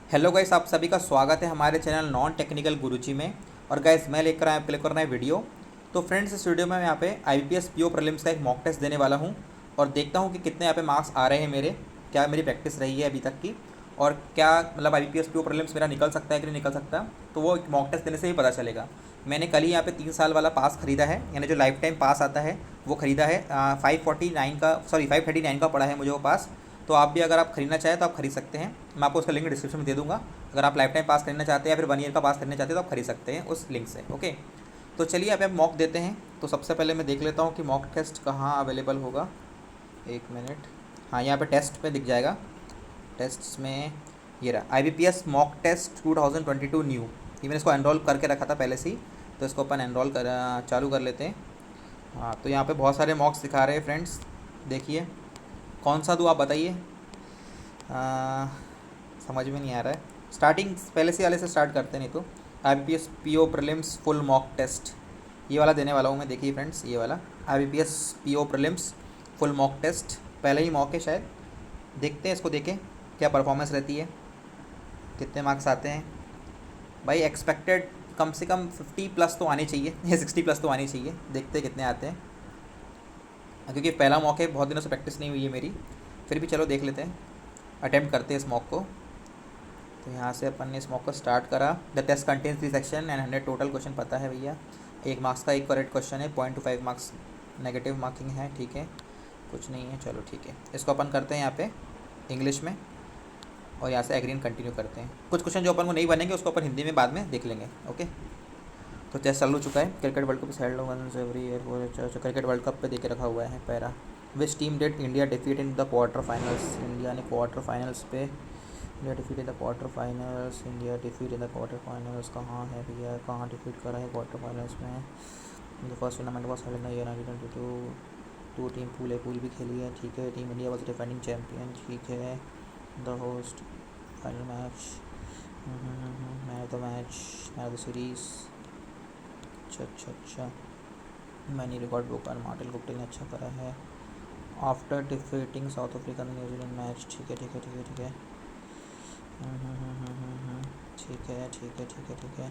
Hello guys, आप सभी का स्वागत है हमारे चैनल नॉन टेक्निकल गुरुजी में। और गाइस मैं लेकर आया क्लिक करना है वीडियो। तो फ्रेंड्स, इस वीडियो में मैं यहाँ पे IBPS PO प्रीलिम्स का एक मॉक टेस्ट देने वाला हूँ और देखता हूँ कि कितने यहाँ पे मार्क्स आ रहे हैं मेरे, क्या मेरी प्रैक्टिस रही है अभी तक की, और क्या मतलब IBPS PO प्रीलिम्स मेरा निकल सकता है कि नहीं निकल सकता। तो वो मॉक टेस्ट देने से ही पता चलेगा। मैंने कल ही यहाँ पे 3 साल वाला पास खरीदा है, यानी जो लाइफ टाइम पास आता है वो ख़रीदा है। 549 का, सॉरी 539 का पड़ा है मुझे वो पास। तो आप भी अगर आप खरीदना चाहें तो आप खरीद सकते हैं। मैं आपको उसका लिंक डिस्क्रिप्शन में दे दूँगा। अगर आप लाइफ टाइम पास खरीदना चाहते हैं या फिर 1 ईयर का पास खरीदना चाहते हैं तो आप खरीद सकते हैं उस लिंक से। ओके, तो चलिए अब मॉक देते हैं। तो सबसे पहले मैं देख लेता हूँ कि मॉक टेस्ट कहाँ अवेलेबल होगा। 1 मिनट। हाँ, यहाँ पे टेस्ट पे दिख जाएगा। टेस्ट में ये रहा, IBPS मॉक टेस्ट 2022 न्यू। ये मैंने इसको एनरोल करके रखा था पहले से ही, तो इसको अपन एनरोल कर चालू कर लेते हैं। हाँ, तो यहाँ पे बहुत सारे मॉक्स दिखा रहे हैं फ्रेंड्स। देखिए कौन सा दूँ आप बताइए। समझ में नहीं आ रहा है। स्टार्टिंग पहले से वाले से स्टार्ट करते, नहीं तो IBPS PO prelims full mock test ये वाला देने वाला हूँ मैं। देखिए फ्रेंड्स, ये वाला IBPS PO prelims full mock test पहले ही मॉक है शायद। देखते हैं इसको, देखें क्या परफॉर्मेंस रहती है, कितने मार्क्स आते हैं। भाई एक्सपेक्टेड कम से कम 50 प्लस तो आने चाहिए या 60 प्लस तो आने चाहिए। देखते हैं कितने आते हैं, क्योंकि पहला मॉक है, बहुत दिनों से प्रैक्टिस नहीं हुई है मेरी। फिर भी चलो देख लेते हैं, अटेम्प्ट करते हैं इस मॉक को। तो यहाँ से अपन ने इस मॉक को स्टार्ट करा। The test contains 3 section and 100 total question. पता है भैया, 1 मार्क्स का 1 करेक्ट क्वेश्चन है, 0.25 मार्क्स नेगेटिव मार्किंग है। ठीक है, कुछ नहीं है, चलो ठीक है। इसको अपन करते हैं यहाँ पे इंग्लिश में, और यहाँ से एग्रीन कंटिन्यू करते हैं। कुछ क्वेश्चन जो अपन को नहीं बनेंगे उसको अपन हिंदी में बाद में देख लेंगे। ओके, तो टेस्ट चालू हो चुका है। Cricket world cup held once every year. Cricket world cup पे देके रखा हुआ है para. Which team did India defeat in the quarter finals. India ने क्वार्टर फाइनल्स पे, India defeat in the quarter finals, India defeat in the quarter finals. कहाँ है भैया, कहाँ डिफीट करा है क्वार्टर फाइनल्स में। The first tournament was held in the year 1922। 2 team pool भी खेली है। ठीक है, team India was defending champion. ठीक है, the host, final match, man of the match, man of the series. अच्छा अच्छा अच्छा, many record broken, Martin Guptill ने अच्छा करा है। After defeating south Africa New Zealand match. ठीक है ठीक है ठीक है ठीक है। ठीक है ठीक है ठीक है ठीक है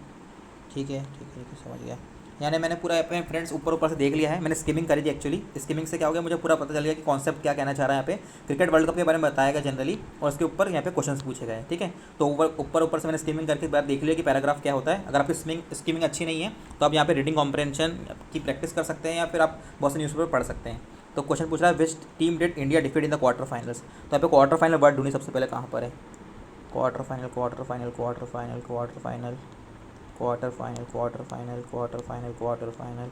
ठीक है ठीक है ठीक है, समझ गया। यानी मैंने पूरा अपने फ्रेंड्स ऊपर ऊपर से देख लिया है। मैंने स्किमिंग करी थी एक्चुअली। स्किमिंग से क्या हो गया, मुझे पूरा पता चल गया कि कॉन्सेप्ट क्या कहना चाह रहा है। यहाँ पे क्रिकेट वर्ल्ड कप के बारे में बताया गया जनरली, और उसके ऊपर यहाँ पे क्वेश्चंस पूछे गए। ठीक है, तो ऊपर ऊपर से मैंने स्किमिंग करके बार देख लिया कि पैराग्राफ क्या होता है। अगर आपकी स्किमिंग अच्छी नहीं है तो आप यहाँ पे रीडिंग कॉम्प्रहेंशन की प्रैक्टिस कर सकते हैं, या फिर आप बहुत से न्यूज़पेपर पढ़ सकते हैं। तो क्वेश्चन पूछ रहा है which team did India defeat in the quarter finals. तो यहाँ पे क्वार्टर फाइनल वर्ड ढूंढी सबसे पहले कहाँ पर है। Quarter final quarter final quarter final quarter final quarter final quarter final quarter final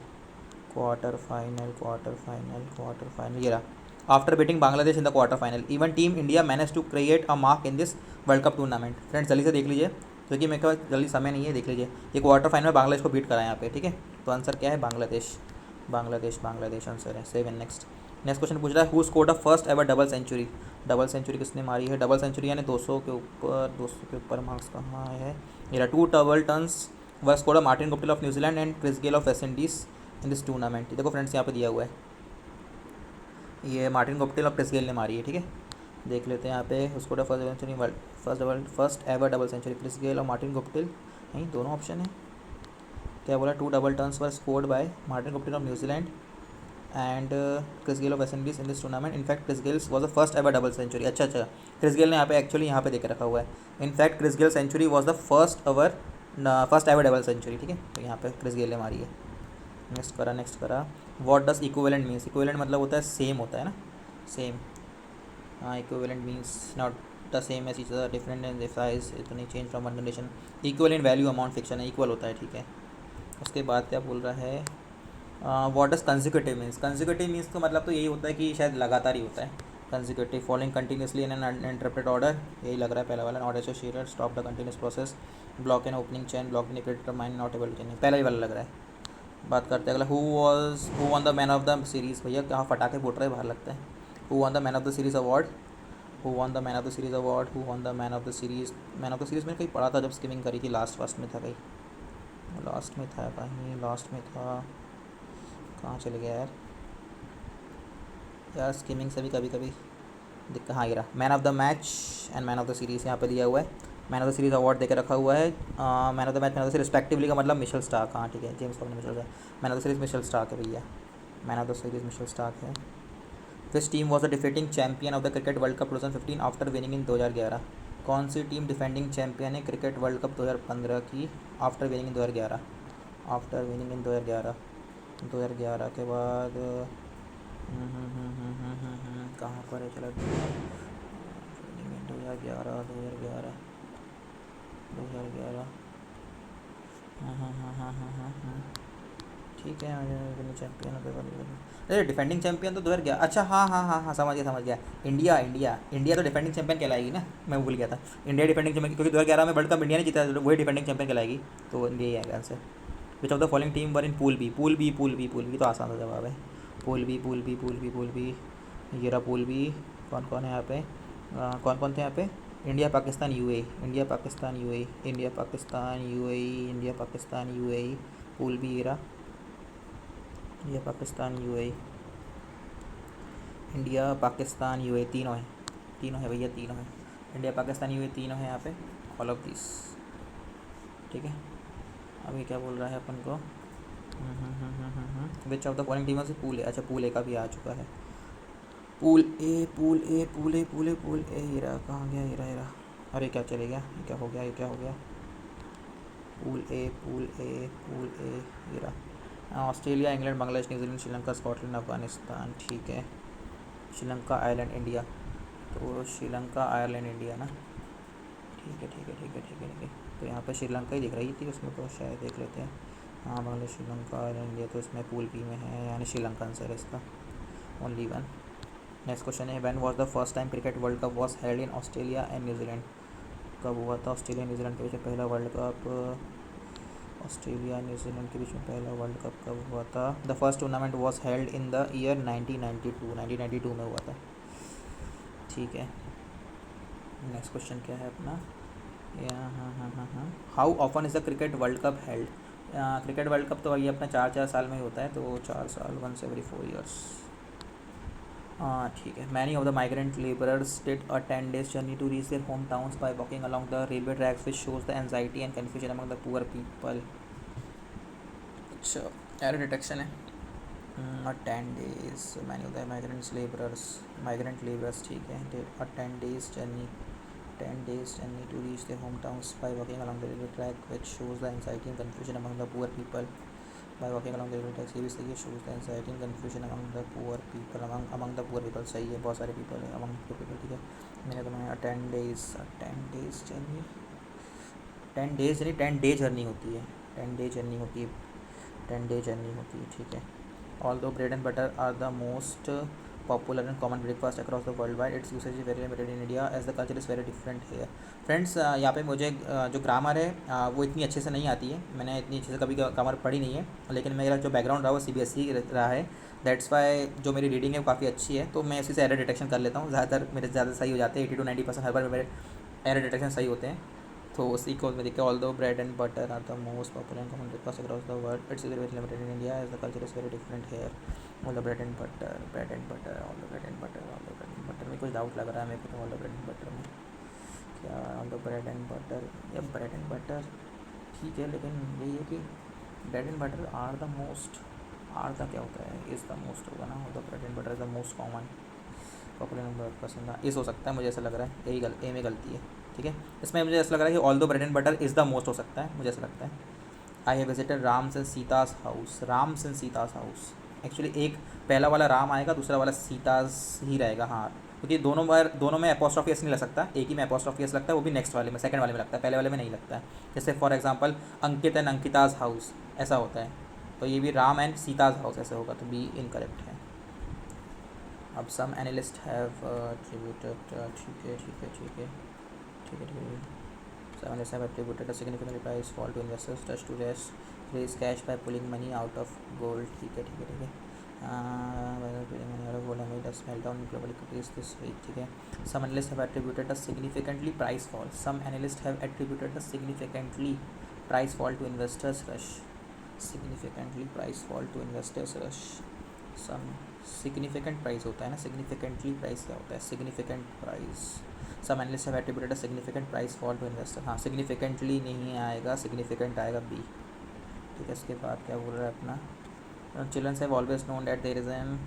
quarter final quarter final quarter final quarter final, ये रहा। After beating Bangladesh in the quarter final, even team India manage to create a mark in this world cup tournament. Friends जल्दी से देख लीजिए, क्योंकि मेरे पास जल्दी समय नहीं है। देख लीजिए, ये क्वार्टर फाइनल में बांग्लादेश को बीट करा है यहाँ पे। ठीक है, तो आंसर क्या है, बांग्लादेश। बांग्लादेश बांग्लादेश आंसर है। 7 नेक्स्ट। नेक्स्ट क्वेश्चन पूछ रहा है who scored the first ever double century. Double century किसने मारी है। डबल सेंचुरी यानी 200 के ऊपर, 200 के ऊपर मार्क्स कहाँ है। ये 2 double turns were scored Martin Guptill of New Zealand and Chris Gayle of West Indies in this tournament. देखो फ्रेंड्स, यहाँ पे दिया हुआ है, ये मार्टिन गुप्टिल और क्रिस गेल ने मारी है। ठीक है, देख लेते हैं यहाँ पे उसको first century, first ever double century Chris Gayle और मार्टिन गुप्टिल। नहीं, दोनों ऑप्शन है। क्या बोला, 2 double turns were scored by Martin Guptill of New Zealand and Chris Gayle of West Indies in this tournament. In fact Chris Gayle was the first ever double century. अच्छा अच्छा, Chris Gayle ने यहाँ पे एक्चुअली यहाँ पे देख रखा हुआ है। In fact Chris Gayle century was the first ever double century. ठीक है, तो यहाँ पे क्रिस गेल ने मारी है। नेक्स्ट करा what does equivalent means. Equivalent मतलब होता है सेम होता है ना, सेम। हाँ, equivalent means not the same as each other, different in size, इतनी change from one condition. Equal in value amount fiction है, इक्वल होता है। ठीक है, उसके बाद क्या बोल रहा है, what does consecutive means. Consecutive means तो मतलब तो यही होता है कि शायद लगातार ही होता है। Consecutive, following continuously in an uninterrupted order, यही लग रहा है पहला वाला। Not associated, stop the continuous process, block an opening chain, block in predator mind, not able to change, पहला ही वाला लग रहा है। बात करते हैं अगला, who one the man of the series. भैया कहाँ फटाके फूट रहे बाहर लगता है। Who one the man of the series award, who one the man of the series award, who one the man of the series. Man of the series मैंने कहीं पढ़ा था जब स्किमिंग करी थी, फर्स्ट में था कहीं, लास्ट में था कहीं, लास्ट में था, कहाँ चले गया यार। यार स्किमिंग से भी कभी कभी दिक्कत। हाँ, ये रहा, man of the match and man of the series यहाँ पे दिया हुआ है। Man of the series award देकर रखा हुआ है। Man of the match, man of the series respectively का मतलब मिशेल स्टार्क, हाँ ठीक है, James Corden Mitchell, man of the series Mitchell Starc है भैया, man of the series Mitchell Starc है। Which team was the defending champion of the cricket world cup 2015 after winning इन 2011? कौन सी team defending champion है cricket world cup 2015 की after winning इन 2011? After winning इन 2011, 2011 के बाद कहाँ पर है, चलो 2011, 2011, 2011, हाँ ठीक है, चैंपियन अरे डिफेंडिंग चैंपियन तो 2011, अच्छा हाँ हाँ हाँ हाँ, समझ गया, इंडिया इंडिया इंडिया तो डिफेंडिंग चैंपियन कहलाएगी ना, मैं भूल गया था, इंडिया डिफेंडिंग चैंपियन, क्योंकि 2011 में वर्ल्ड कप इंडिया ने जीता है, तो वही डिफेंडिंग चैंपियन कहलाएगी, तो इंडिया ही आएगा answer. Which of the following team were in pool B? Pool B तो आसान सा जवाब है, पूल बी, ये रहा पूल बी। कौन कौन है यहाँ पे, कौन कौन थे यहाँ पे? India Pakistan UAE, India Pakistan UAE, India Pakistan UAE, India Pakistan UAE, pool B ये रहा, India Pakistan UAE, India Pakistan UAE, तीनों है भैया, तीनों है, इंडिया पाकिस्तान यूएई तीनों है यहाँ पे, ऑल ऑफ दिस, ठीक है। अभी क्या बोल रहा है अपन को, विच ऑफ द फॉलोइंग टीमों से पूल है, अच्छा पूल ए का भी आ चुका है, पूल ए, ये रहा, कहाँ गया, ये रहा, अरे क्या चले गया, ये क्या हो गया, पूल ए, ये रहा, Australia, England, Bangladesh, New Zealand, Sri Lanka, Scotland, Afghanistan, ठीक है, श्रीलंका, आयरलैंड, इंडिया, तो श्रीलंका, आयरलैंड, इंडिया ना, ठीक है, तो यहाँ पे श्रीलंका ही दिख रही थी उसमें, तो शायद देख लेते हैं, हाँ बांग्लादेश, श्रीलंका, आयरलैंड, इंडिया, तो इसमें पूल बी में है, यानी श्रीलंका आंसर है इसका, ओनली वन। नेक्स्ट क्वेश्चन है, when was the first time cricket world cup was held in Australia and New Zealand? कब हुआ था ऑस्ट्रेलिया न्यूजीलैंड के बीच में पहला वर्ल्ड कप, ऑस्ट्रेलिया न्यूजीलैंड के बीच में पहला वर्ल्ड कप कब हुआ था? The first tournament was held in the year 1992 में हुआ था, ठीक है। नेक्स्ट क्वेश्चन क्या है अपना, हाँ, how often is the cricket world cup held? Cricket world cup तो ये अपना 4 साल में ही होता है, तो 4 साल, 1 every 4 years, हाँ ठीक है। Many of the migrant labourers did a 10 days journey to reach their home towns by walking along the railway tracks, which shows the anxiety and confusion among the poor people. अच्छा, error detection है, 10 days, many of the migrant labourers, ठीक है, did a 10 days journey, 10 days to reach their hometowns by walking along the railway track, which shows the anxiety and confusion among the poor people. By walking along the railway tracks, ये भी सही है, shows the anxiety and confusion among the poor people, among the poor people, सही है, बहुत सारे people है among the poor people, ठीक है। मैंने तो बनाया 10 days जर्नी, 10 days यानी 10 day जर्नी होती है, 10 day जर्नी होती है, 10 day जर्नी होती है, ठीक है। Although bread and butter are the most popular and common breakfast across the world wide, its usage is very limited in India as the culture is very different here. Friends, यहाँ पे मुझे जो grammar है वो इतनी अच्छे से नहीं आती है, मैंने इतनी अच्छे से कभी ग्रामर पढ़ी नहीं है, लेकिन मेरा जो बैकग्राउंड रहा वो CBSE रहा है, दैट्स वाई जो मेरी रीडिंग है वो काफ़ी अच्छी है, तो मैं इसी से एरर डिटेक्शन कर लेता हूँ, ज़्यादातर मेरे ज़्यादा सही हो जाते हैं, 80 to 90% हर बार मेरे एरर डिटेक्शन सही होते हैं, तो उसी को मैं देखिए, although bread and butter are the most popular and common breakfast across the world, it's very limited in India as the culture is very different here. All the bread and butter, all the bread and butter में कुछ doubt लग रहा है मेरे को, तो all the bread and butter में क्या, all the bread and butter या ब्रेड एंड बटर, ठीक है, लेकिन यही है कि bread and butter are the most, are the क्या होता है, इज़ द मोस्ट होगा ना, all the bread and butter is the most common popular number पसंद है, इस हो सकता है, मुझे ऐसा लग रहा है, यही ए में गलती है, ठीक है। इसमें मुझे ऐसा लग रहा है कि although bread and butter is the most हो सकता है, मुझे ऐसा लगता है। I have visited Ram's and Sita's house, Ram's and Sita's house, actually एक पहला वाला राम आएगा, दूसरा वाला सीतास ही रहेगा, हाँ, क्योंकि दोनों में एपोस्ट्रॉफी एस नहीं लग सकता, एक ही में एपोस्ट्रॉफी एस लगता है, वो भी नेक्स्ट वाले में, सेकंड वाले में लगता है, पहले वाले में नहीं लगता है। जैसे for example Ankit and Ankita's house ऐसा होता है, तो ये भी राम एंड सीताज हाउस ऐसे होगा, तो बी इनकरेक्ट है। अब सम एनालिस्ट हैव एट्रीब्यूटेड, ठीक है, some analysts have attributed a significant price fall to investors just to raise cash by pulling money out of gold, ठीक है, pulling money out of gold amid a meltdown in global equities this week, ठीक है। Some analysts have attributed a significantly price fall, some analysts have attributed a significantly price fall to investors rush, significantly price fall to investors rush, some significant price होता है ना, significantly price क्या होता है, significant price, some analyst have attributed a significant price fall to investor. हाँ, significantly नहीं आएगा, significant आएगा बी। ठीक है, इसके बाद क्या बोल रहा है अपना, childrens have always known that there is an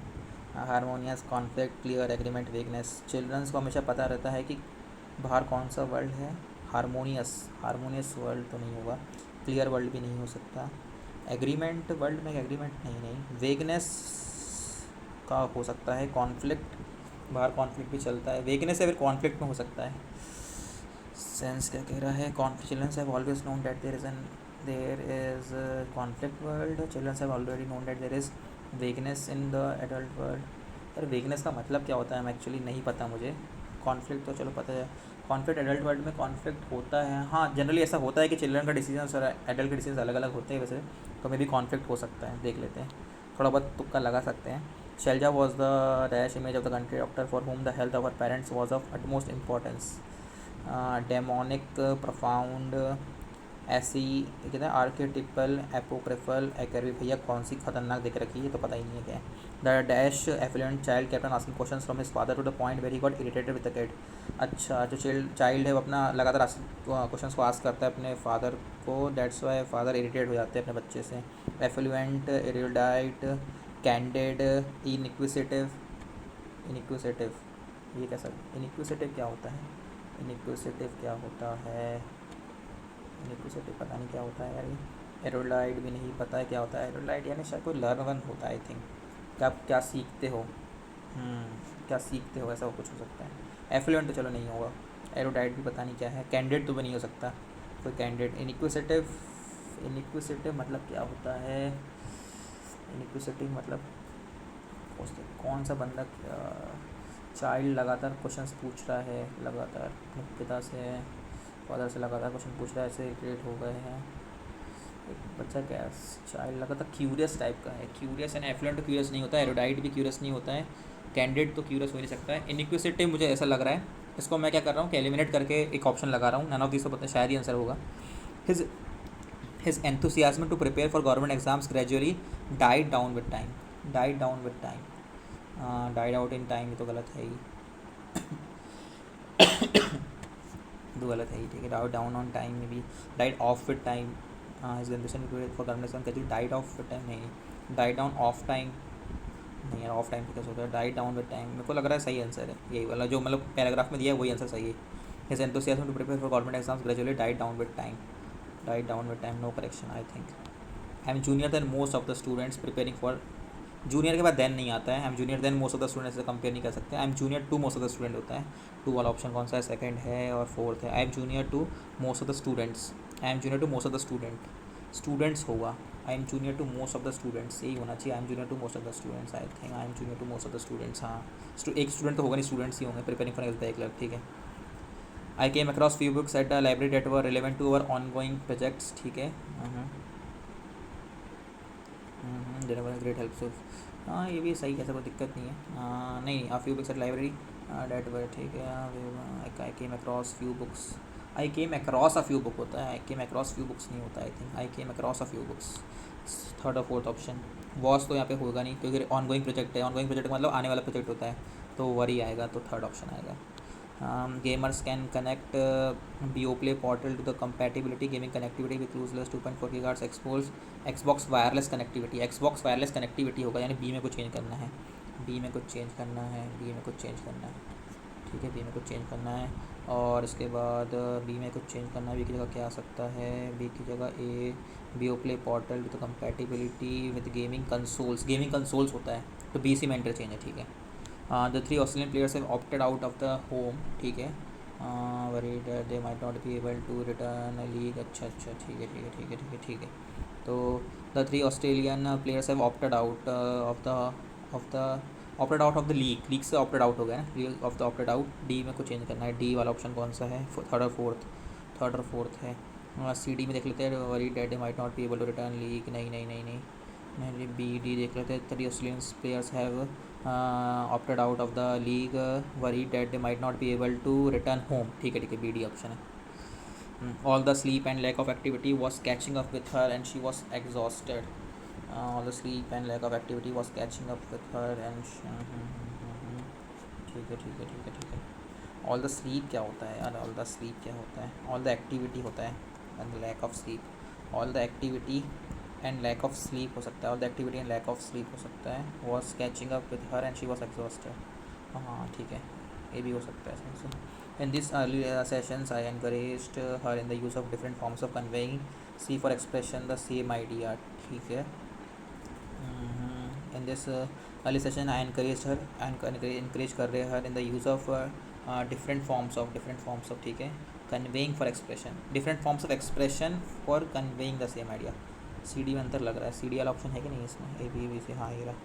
harmonious conflict clear agreement weakness. Childrens को हमेशा पता रहता है कि बाहर कौन सा वर्ल्ड है, हारमोनियस, हारमोनियस वर्ल्ड तो नहीं होगा, क्लियर वर्ल्ड भी नहीं हो सकता, एग्रीमेंट वर्ल्ड में एग्रीमेंट नहीं, वेगनेस का हो सकता है, कॉन्फ्लिक्ट, बाहर कॉन्फ्लिक्ट भी चलता है, वेगनेस है फिर कॉन्फ्लिक्ट में हो सकता है। सेंस क्या कह रहा है, childrens have always known that there is conflict world, childrens have already known that there is vagueness in the adult world. यार वेगनेस का मतलब क्या होता है मैं एक्चुअली नहीं पता मुझे, कॉन्फ्लिक्ट तो चलो पता है, कॉन्फ्लिक्ट एडल्ट वर्ल्ड में कॉन्फ्लिक्ट होता है, हाँ जनरली ऐसा होता है कि चिल्ड्रन का डिसीजन और एडल्ट के डिसीजन अलग अलग होते हैं वैसे, तो मे भी कॉन्फ्लिक्ट हो सकता है, देख लेते हैं, थोड़ा बहुत तुक्का लगा सकते हैं। Shailaja was the dash image of the country doctor for whom the health of our parents was of utmost importance, demonic profound, ऐसी कहते हैं आर्केटिपल एपोक्रिफल एक्री, भैया कौन सी खतरनाक दिख रखी है तो पता ही नहीं है क्या है। The dash affluent child kept on asking question from his father to the point very got irritated with the kid. अच्छा, जो चाइल्ड है वो अपना लगातार क्वेश्चन को आस्क करता है अपने फादर को, दैट्स वाई फादर इरिटेट हो जाते हैं अपने बच्चे से। एफिलुएंट, एरियोडाइट, कैंडिड, इनक्विसिटिव, इनक्विसिटिव ये कैसा, इनक्विसिटिव क्या होता है, इनक्विसिटिव क्या होता है, इनक्विसिटिव पता नहीं क्या होता है यार ये। एरोलाइट भी नहीं पता है क्या होता है, एरोलाइट यानी शायद कोई लर्न होता है आई थिंक, क्या क्या सीखते हो, क्या सीखते हो ऐसा वो कुछ हो सकता है। एफ्लुएंट तो चलो नहीं होगा, एरोडाइट भी पता नहीं क्या है, कैंडिडेट तो भी नहीं हो सकता कोई कैंडिडेट। इनक्विसिटिव, इनक्विसिटिव मतलब क्या होता है, इनक्विसिटिव मतलब कौन सा बंदा, चाइल्ड लगातार क्वेश्चंस पूछ रहा है, लगातार अपने पिता से फादर से लगातार क्वेश्चन पूछ रहा है, ऐसे क्रिएट हो गए हैं। एक बच्चा क्या, चाइल्ड लगातार क्यूरियस टाइप का है, क्यूरियस एंड एफ्लुएंट तो क्यूरियस नहीं होता है, एरोडाइट भी क्यूरियस नहीं होता है, कैंडिडेट तो क्यूरियस हो नहीं सकता है। इनक्विसिटिव मुझे ऐसा लग रहा है, इसको मैं क्या कर रहा हूँ कि एलिमिनेट करके एक ऑप्शन लगा रहा हूँ, नन ऑफ दिस तो पता शायद ही आंसर होगा। His enthusiasm to prepare for government exams gradually died down with time, died down with time, died out in time, ये तो गलत है ही तो गलत है ही, ठीक है, डाउट डाउन ऑन टाइम में भी, died of with time, his ambition for government exam कहती डाइड ऑफ विद टाइम, नहीं डाइड डाउन ऑफ टाइम, नहीं यार ऑफ टाइम कैसे होता है, डाइड डाउन विद टाइम, मेरे को लग रहा है सही आंसर है यही वाला जो मतलब पैराग्राफ में दिया है वही आंसर सही है। His enthusiasm to prepare for government exams gradually died down with time, died down with time, no correction I think. I am junior than most of the students preparing for, junior के बाद than नहीं आता है, I am junior than most of the students से compare नहीं कर सकते, I am junior to most of the student होता है, टू वाला ऑप्शन कौन सा है, सेकंड है और फोर्थ है, I am junior to most of the students, I am junior to most of the students होगा, I am junior to most of the students यही होना चाहिए, I am junior to most of the students, I think I am junior to most of the students, हाँ एक student तो होगा नहीं, students ही होंगे प्रिपेयरिंग फॉर एग्जाम क्लर्क, ठीक है। I came across few books at the library that were relevant to our ongoing projects, ठीक है, ग्रेट हेल्पफुल, हाँ ये भी सही, ऐसा कोई दिक्कत नहीं है, नहीं few books at library that were, ठीक है। I came across few books, I came across a few book होता है, I came across few books नहीं होता, I think I came across a few books, third और fourth ऑप्शन। Was तो यहाँ पे होगा नहीं क्योंकि ऑन गोइंग प्रोजेक्ट है, ऑन गोइंग प्रोजेक्ट मतलब आने वाला प्रोजेक्ट होता है, तो वरी आएगा, तो थर्ड ऑप्शन आएगा। Gamers can connect BO Play portal to the compatibility gaming connectivity with useless 2.4 GHz Xbox wireless connectivity, Xbox wireless connectivity होगा, यानी बी में कुछ चेंज करना है, बी में कुछ चेंज करना है, बी में कुछ चेंज करना है, ठीक है, बी में कुछ चेंज करना है। और इसके बाद बी में कुछ चेंज करना है, बी की जगह क्या आ सकता है, बी की जगह ए BO Play portal to the compatibility with gaming consoles होता है, तो बी सी में इंटरचेंज है, ठीक है। The three Australian players have opted out of the home, ठीक है, worried that they might not be able to return a league, अच्छा अच्छा ठीक है ठीक है ठीक है ठीक है ठीक है, तो the three Australian players have opted out opted out of the league से opted out हो गया ना, league of the opted out, D में कुछ चेंज करना है, डी वाला ऑप्शन कौन सा है, थर्ड और फोर्थ है। सी डी में देख लेते हैं, worried that they might not be able to return league, नहीं नहीं नहीं नहीं नहीं, बी डी देख लेते हैं, three Australian players have opted out of the league, worried that they might not be able to return home, ठीक है बी डी ऑप्शन है। all the sleep and lack of activity was catching up with her and she was exhausted, all the sleep and lack of activity was catching up with her and ठीक है ठीक है ठीक है ठीक है। All the sleep क्या होता है यार, ऑल द स्लीप क्या होता है, ऑल द एक्टिविटी होता है and lack of sleep, all the activity and lack of sleep हो सकता है, all the activity and lack of sleep हो सकता है, was catching up with her and she was exhausted. हाँ ठीक है, ये भी हो सकता है। In this early sessions I encouraged her in the use of different forms of conveying see for expression the same idea. ठीक है, in this early session I encourage her, increase कर रहे her in the use of different forms of ठीक है, conveying for expression, different forms of expression for conveying the same idea. C D में अंतर लग रहा है, सी डी वाला ऑप्शन है कि नहीं इसमें, ए बी सी, हाँ ये रहा।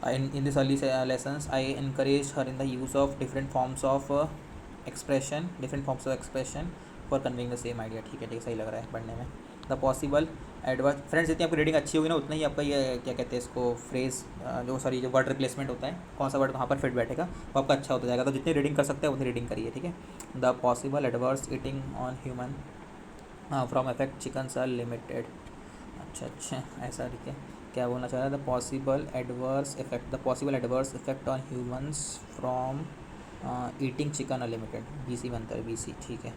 in this early lessons I encouraged her in the use of different forms of expression for conveying the same idea। ठीक है, सही लग रहा है पढ़ने में। द पॉसिबल एडवर्स, फ्रेंड्स जितनी आपकी रीडिंग अच्छी होगी ना उतना ही आपका ये क्या कहते हैं इसको फ्रेज जो वर्ड रिप्लेसमेंट होता है, कौन सा वर्ड कहाँ पर फिट बैठेगा वो आपका अच्छा होता जाएगा। तो जितनी रीडिंग कर सकते हैं उतनी रीडिंग करिए। ठीक है, the possible adverse eating on human from effect chickens are limited. अच्छा ऐसा, ठीक है, क्या बोलना चाह रहा है, the possible adverse effect on humans from eating chicken unlimited, BC बनता है बीसी। ठीक है,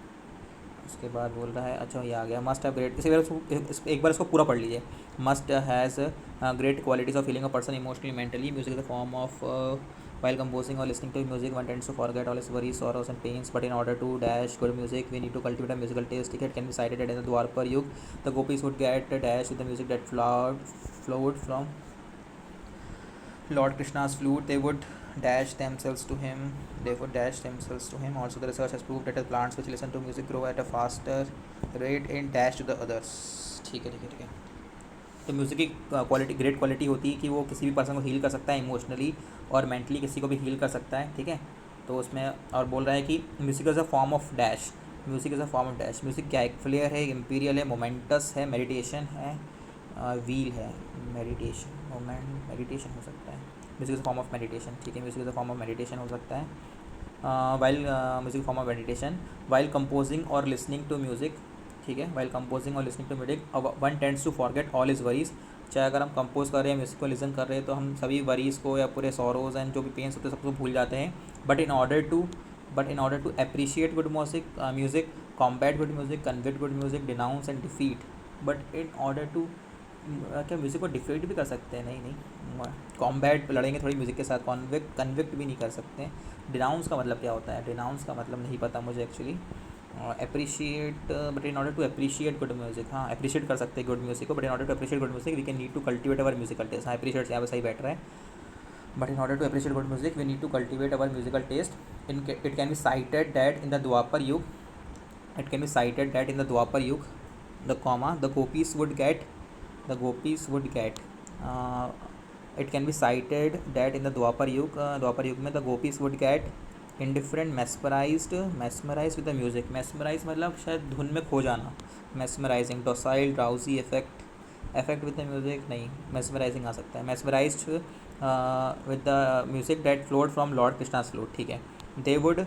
उसके बाद बोल रहा है, अच्छा ये आ गया, मस्ट हैव ग्रेट, एक बार इसको पूरा पढ़ लीजिए। Must has great qualities of feeling a person emotionally mentally, music is the form of while composing or listening to music one tends to forget all his worries, sorrows and pains, but in order to dash good music we need to cultivate a musical taste। It can be cited in the Dwapar Yug the gopis would get dash with the music that flowed from Lord Krishna's flute, they would dash themselves to him, Also the research has proved that the plants which listen to music grow at a faster rate in dash to the others। ठीक है, तो music की quality, great quality होती है कि वो किसी भी पर्सन को हील कर सकता है इमोशनली और मेंटली, किसी को भी हील कर सकता है। ठीक है, तो उसमें और बोल रहा है कि music is a form of dash, music क्या है, फ्लेयर है, इम्पीरियल है, मोमेंटस है, मेडिटेशन है, व्हील है, मेडिटेशन हो सकता है, music is a form of meditation. ठीक है, music is a form of meditation हो सकता है, while music form of meditation, while composing और लिसनिंग टू म्यूज़िक। ठीक है, वाइल कंपोजिंग और listening to music one tends to forget all is worries. चाहे अगर हम कंपोज कर रहे हैं, म्यूज़िक को लिसन कर रहे हैं, तो हम सभी वरीज़ को या पूरे सॉरोज़ एंड जो भी पेन्स होते हैं सबको भूल जाते हैं। But in order to appreciate good music, combat good music, convict good music, denounce and defeat. But in order to, क्या म्यूज़िक को डिफीट भी कर सकते हैं? नहीं, कॉम्बैट लड़ेंगे थोड़ी म्यूज़िक के साथ, कन्विक्ट भी नहीं कर सकते। डिनाउंस का मतलब क्या होता है? डिनाउंस का मतलब नहीं पता मुझे actually. Appreciate, but in order to appreciate good music, हाँ अप्रिशिएट कर सकते हैं गुड म्यूजिक को, but in order to appreciate good music we can need to cultivate our musical taste. हाँ अप्रिशिएट यहाँ पे सही बैठ रहा है, but in order to appreciate good music we need to cultivate our musical taste. It can be cited that in the Dvapara Yuga, the comma the gopis would get, it can be cited that in the Dvapara Yuga में the gopis would get indifferent mesmerize with the music. Mesmerize मतलब शायद धुन में खो जाना, mesmerizing, docile, drowsy, effect with the music नहीं, mesmerizing आ सकता है। Mesmerized with the music that flowed from lord Krishna's flute. ठीक है, they would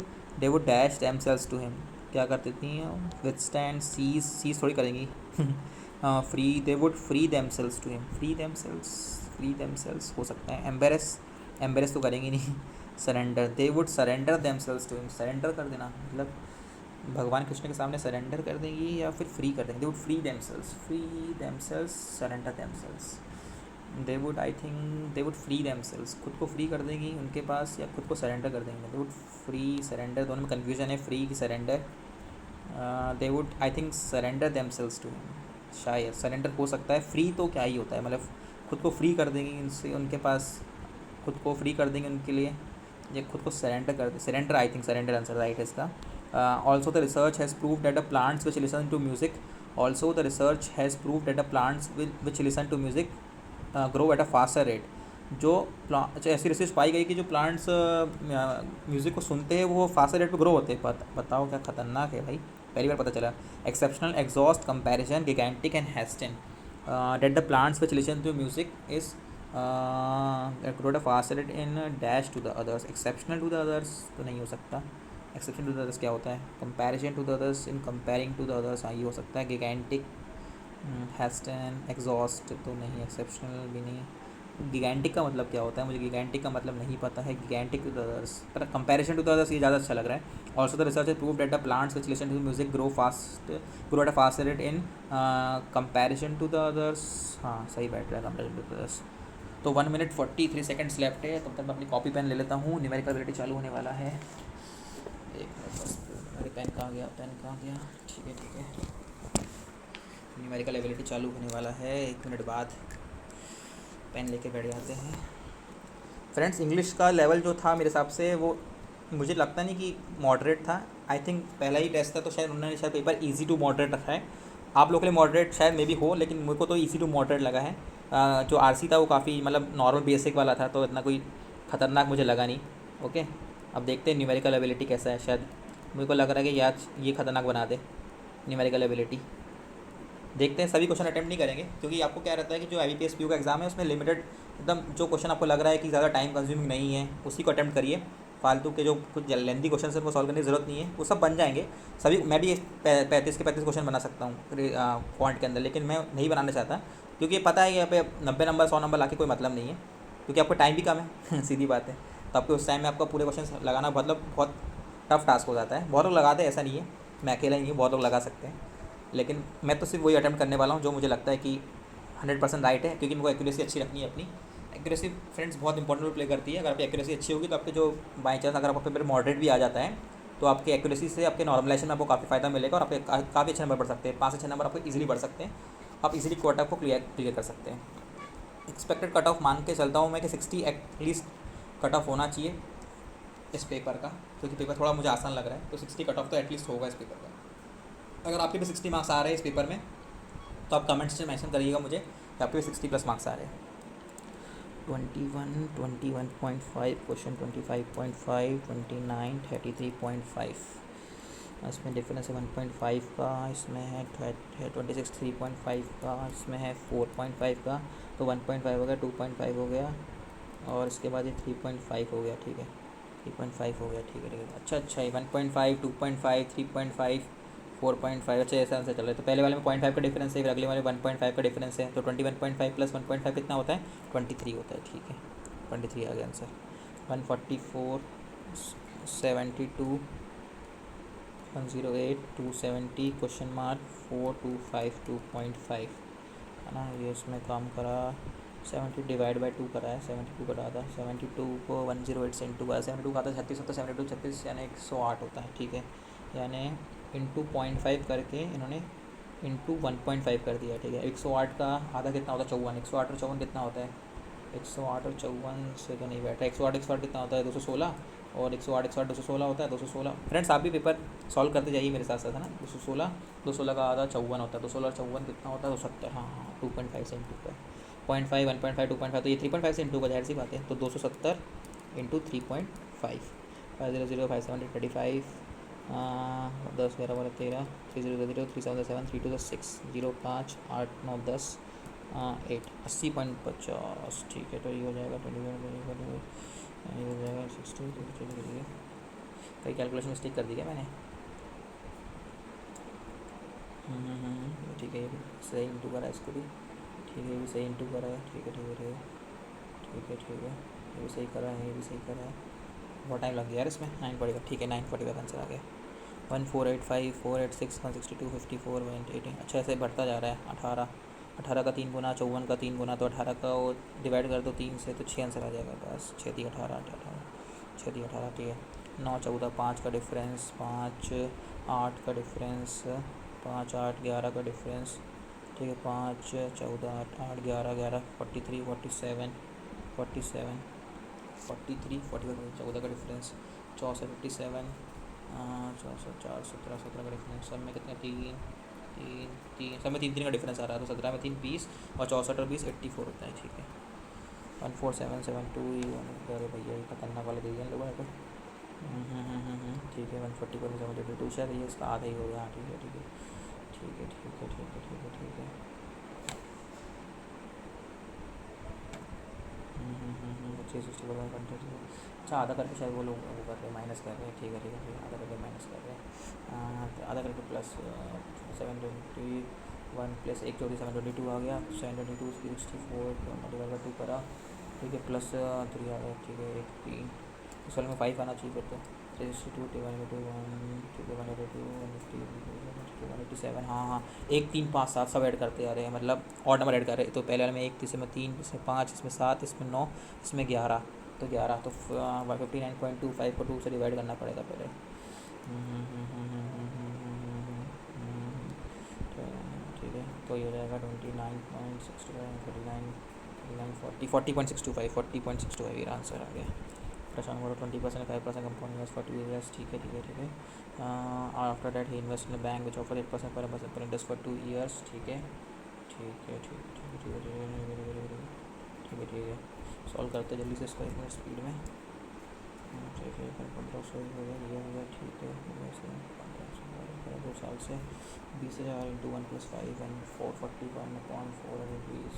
dash themselves to him, क्या करती थी, विद स्टैंड, सीज थोड़ी करेंगी, free, they wood free themselves to him, free themselves हो सकता है। एम्बेरस तो करेंगी नहीं। Surrender, they would surrender themselves to him, surrender कर देना मतलब भगवान कृष्ण के सामने सरेंडर कर देंगी या फिर फ्री कर देंगे। They wood free themselves, surrender themselves. They wood free themselves, खुद को फ्री कर देंगी उनके पास या खुद को सरेंडर कर देंगे। दे वुड फ्री, सरेंडर दोनों में कन्फ्यूजन है, फ्री की surrender. They would I think surrender themselves to him, शायद सरेंडर हो सकता है। फ्री तो क्या ही होता है, मतलब खुद को फ्री कर देंगी उनसे, उनके पास खुद को फ्री कर देंगे उनके लिए, ये खुद को सरेंडर कर दे, surrender, I think surrender answer right है इसका। Also the research has prove that the plants which listen to music, grow at a faster rate. जो अच्छा ऐसी रिसर्च पाई गई कि जो प्लांट्स म्यूज़िक को सुनते हैं वो फास्टर रेट पर ग्रो होते हैं। बताओ क्या खतरनाक है भाई, पहली बार पता चला। Exceptional, exhaust, comparison, gigantic and hasten, that the plants which listen to music is grow fast rate in dash to the others. Exceptional to the others तो नहीं हो सकता, एक्सेप्शन टू द अदर्स क्या होता है, comparison to the others, in comparing to the others, हाँ ये हो सकता है। गिगैंटिक, हेस्टन, एग्जॉस्ट तो नहीं, एक्सेप्शनल भी नहीं, गिगैंटिक का मतलब क्या होता है? मुझे गिगैंटिक का मतलब नहीं पता है। गिगैंटिक टू द अदर्स, पर कंपैरिजन टू द अदर्स ये ज़्यादा अच्छा लग रहा है। Also the research has proved that the plants which listen to music grow at a fast rate in comparison to the others. हाँ सही बैठ रहा है कंपैरिजन टू द अदर्स। तो 1 मिनट 43 सेकेंड्स लेफ्ट है, तब तक मैं अपनी कॉपी पेन ले लेता हूँ। न्यूमेरिकल एबिलिटी चालू होने वाला है। एक मिनट बस, अरे पेन कहाँ गया, पेन कहाँ गया? ठीक है ठीक है, न्यूमेरिकल एबिलिटी चालू होने वाला है 1 मिनट बाद। पेन लेके बैठ जाते हैं। फ्रेंड्स इंग्लिश का लेवल जो था मेरे हिसाब से वो मुझे लगता नहीं कि मॉडरेट था। आई थिंक पहला ही टेस्ट था तो शायद उन्होंने शायद पेपर इजी टू मॉडरेट रखा है। आप लोग के लिए मॉडरेट शायद मे भी हो, लेकिन मेरे को तो इजी टू मॉडरेट लगा है। जो आरसी था वो काफ़ी मतलब नॉर्मल बेसिक वाला था, तो इतना कोई ख़तरनाक मुझे लगा नहीं। ओके, अब देखते हैं न्यूमेरिकल एबिलिटी कैसा है। शायद मेरे को लग रहा है कि यार ये ख़तरनाक बना दे न्यूमेरिकल एबिलिटी। देखते हैं, सभी क्वेश्चन अटेम्प्ट नहीं करेंगे क्योंकि आपको क्या रहता है कि जो IBPS PU का एग्ज़ाम है उसमें लिमिटेड एकदम जो क्वेश्चन आपको लग रहा है कि ज़्यादा टाइम कंज्यूमिंग नहीं है उसी को अटेम्प्ट करिए। फालतू के जो कुछ लेंथी क्वेश्चन है उनको सॉल्व करने की ज़रूरत नहीं है, वो सब बन जाएंगे सभी। मैं भी 35 के 35 क्वेश्चन बना सकता हूँ क्वांट के अंदर, लेकिन मैं नहीं बनाना चाहता क्योंकि पता है कि यहाँ पे 90 नंबर 100 नंबर ला के कोई मतलब नहीं है, क्योंकि आपको टाइम भी कम है सीधी बात है। तो आपको उस टाइम में आपका पूरे क्वेश्चन लगाना मतलब बहुत टफ टास्क हो जाता है। बहुत लोग लगाते हैं, ऐसा नहीं है, मैं अकेला नहीं हूँ, बहुत लोग लगा सकते हैं। लेकिन मैं तो सिर्फ वही अटैम्प्ट करने वाला हूँ जो मुझे लगता है कि 100% राइट है, क्योंकि मेरे को एक्यूरेसी अच्छी रखनी है अपनी। एक्यूरेसी फ्रेंड्स बहुत इंपॉर्टेंट रोल प्ले करती है। अगर आपकी एक्यूरेसी अच्छी होगी तो आपके जो बाई चांस अगर आपका पेपर मॉडरेट भी आ जाता है तो आपके एक्यूरेसी से आपके नॉर्मलाइजेशन में आपको काफ़ी फ़ायदा मिलेगा और आपके काफ़ी अच्छे नंबर बढ़ सकते हैं। 5 से 6 नंबर आपको ईजिली बढ़ सकते हैं, आप इजीली क्वार्टर को क्लियर कर सकते हैं। एक्सपेक्टेड कट ऑफ मान के चलता हूँ मैं कि 60 एटलीस्ट कट ऑफ होना चाहिए इस पेपर का, क्योंकि पेपर थोड़ा मुझे आसान लग रहा है, तो 60 कट ऑफ तो एटलीस्ट होगा इस पेपर का। अगर आपके भी 60 मार्क्स आ रहे हैं इस पेपर में तो आप कमेंट्स में मेंशन करिएगा मुझे कि आपके 60+ मार्क्स आ रहे हैं। 21 क्वेश्चन 25.5 29 33.5, इसमें डिफरेंस है 1.5 का, इसमें है 26 3.5 का, इसमें है 4.5 का। तो 1.5 हो गया, 2.5 हो गया और इसके बाद ये 3.5 हो गया। ठीक है 3.5 हो गया, ठीक है ठीक है। अच्छा अच्छा, ये 1.5 2.5 3.5 4.5 अच्छा ऐसा आंसर चल रहा है। तो पहले वाले में 0.5 का डिफरेंस है, फिर अगले वाले में 1.5 का डिफरेंस है, तो 21.5 प्लस 1.5 कितना होता है? 23 होता है। ठीक है 23 आ गया आंसर। 144 72 108 270 क्वेश्चन मार्क 4252 2.5 है ना। ये इसमें काम करा 70 डिवाइड बाई 2 करा है, 72 करा था। 72 को 108 से इंटू करा, 72 का आता है 36 होता है, 72 36 यानी 108 होता है। ठीक है, यानी इंटू 0.5 करके इन्होंने इंटू 1.5 कर दिया। ठीक है, 108 का आधा कितना होता है? 54। 108 और 54 कितना होता है? 108 और 54 से तो नहीं बैठा। 108 108 कितना होता है? 216। और 108 108 216 होता है। 216 फ्रेंड्स आप भी पेपर सॉल्व करते जाइए मेरे साथ साथ, है ना। 216 216 का आधा 54 होता है। 216 और 54 कितना होता है? 270। हाँ हाँ 2.5 से इंटू का 0.5 1.5 2.5, तो ये 3.5 से इंटू का, जाहिर सी बात है। तो 270 इंटू 3.5 500 570 35 10 11 12 13 30 3 7 7 3 2 6 0 5 8 9 10 8 80.50। ठीक है, तो ये हो जाएगा 21 ये हो जाएगा 60। कई कैलकुलेशन मिस्टेक कर दी क्या मैंने? ठीक है, ये भी सही इंटू करा है इसको भी। ठीक है, ये भी सही इंटू करा है। ठीक है ठीक है ठीक है ठीक है ठीक है, ये भी सही करा है, ये भी सही करा है। बहुत टाइम लग गया यार इसमें। 9 पड़ेगा। ठीक है 945 आंसर आ गया। 1485 486 162 54 118। अच्छा ऐसे बढ़ता जा रहा है। 18 18 का 3 गुना, 54 का 3 गुना, तो 18 का वो डिवाइड कर दो 3 से, तो 6 आंसर आ जाएगा बस। 6 3 18 18 6 3 18। ठीक है 9 14 5 का डिफरेंस, 5 8 का डिफरेंस, 5 8 11 का डिफरेंस। ठीक है 5 14 8 8 11 11 43 47 47 43 41 14 का डिफरेंस, 64 57 64 4 17 17 का डिफरेंस। सब में कितने? 3 3 3 सब में 3 3 का डिफरेंस आ रहा है, तो 17 में 3 20 और 64 और 20 84 होता है। ठीक है 14772। अरे भैया ये खतरनाक वाले दे दिए लोगों ने तो। ठीक है 144 में 72 शायद ये इसका आधा ही हो गया। ठीक है ठीक है ठीक है ठीक है ठीक है ठीक है ठीक है 660। अच्छा आधा करके शायद वो लोग वो कर रहे हैं, माइनस कर रहे हैं। ठीक है ठीक है ठीक है, आधा करके माइनस कर रहे हैं, आधा करके प्लस 720 1 प्लस 1 722 आ गया, 722 64 मल्टीप्लाई बाई 2 करा, ठीक है, प्लस 3 आ गया, ठीक है, 1 3 इस वाले में 5 आना चाहिए फिर तो 362 डिवाइड बाई 1, ठीक है, 182 150 187, हाँ हाँ 1 3 5 7 सब ऐड करते आ रहे हैं, मतलब और नंबर ऐड कर रहे हैं। तो पहले वाले में 1, इसमें 3, इसमें 5, इसमें 7, इसमें 9, इसमें 11, तो 11 तो 59.25 को 2 से डिवाइड करना पड़ेगा पहले। ठीक है, तो ये हो जाएगा 29.65 39 40.625 40.625 ये आंसर आ गया। प्रशांत बोलो 20% 5% कंपाउंड इन्वेस्ट 40 years, ठीक है ठीक है ठीक है। After that he invest in bank which offer 8% पर इंटरेस्ट फॉर 2 years, ठीक है ठीक है ठीक है ठीक है ठीक है ठीक है ठीक है। सॉल्व करते जल्दी से इसको 1 मिनट स्पीड में, ठीक है 1500 हो गया, ये हो गया, ठीक है 2 साल से 20,000 इंटू 1 + 5 एंड 441.4 रुपीज़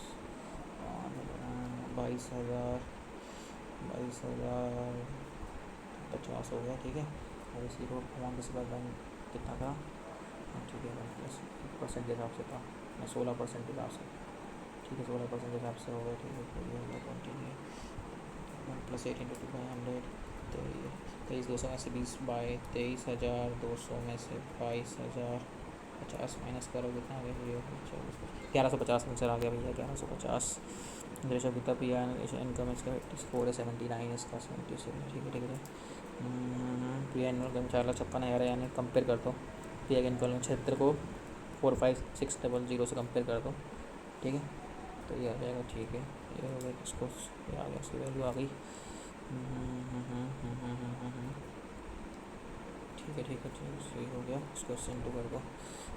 22,050 हो गया, ठीक है। और इसी को अमाउंट के बाद बैंक कितना था, ठीक है 1% के हिसाब से था, मैं 16% के हिसाब से, ठीक है 16% के हिसाब से हो गया, ठीक है। तो ये हो गया 1 + 8 × 2/100, तो ये 23,200 में से 20 बाई 23,200 में से 22,050 माइनस करो कितना आ गया, ये 1150 आंसर आ गया भैया 1150। रेशो कितना पी आर इनकम इसका 84 है, 79 इसका 76, ठीक है ठीक है। पी आर इनकम 4,56,000 है, यानी कंपेयर कर दो पी आर इनकम 76 को 456,000 से कंपेयर कर दो, ठीक है। तो ये आ जाएगा, ठीक है ये हो गया, इसको ये आ गया, इसकी वैल्यू आ गई। ठीक है ठीक है ठीक है, सही हो गया। इसको इंटू कर दो,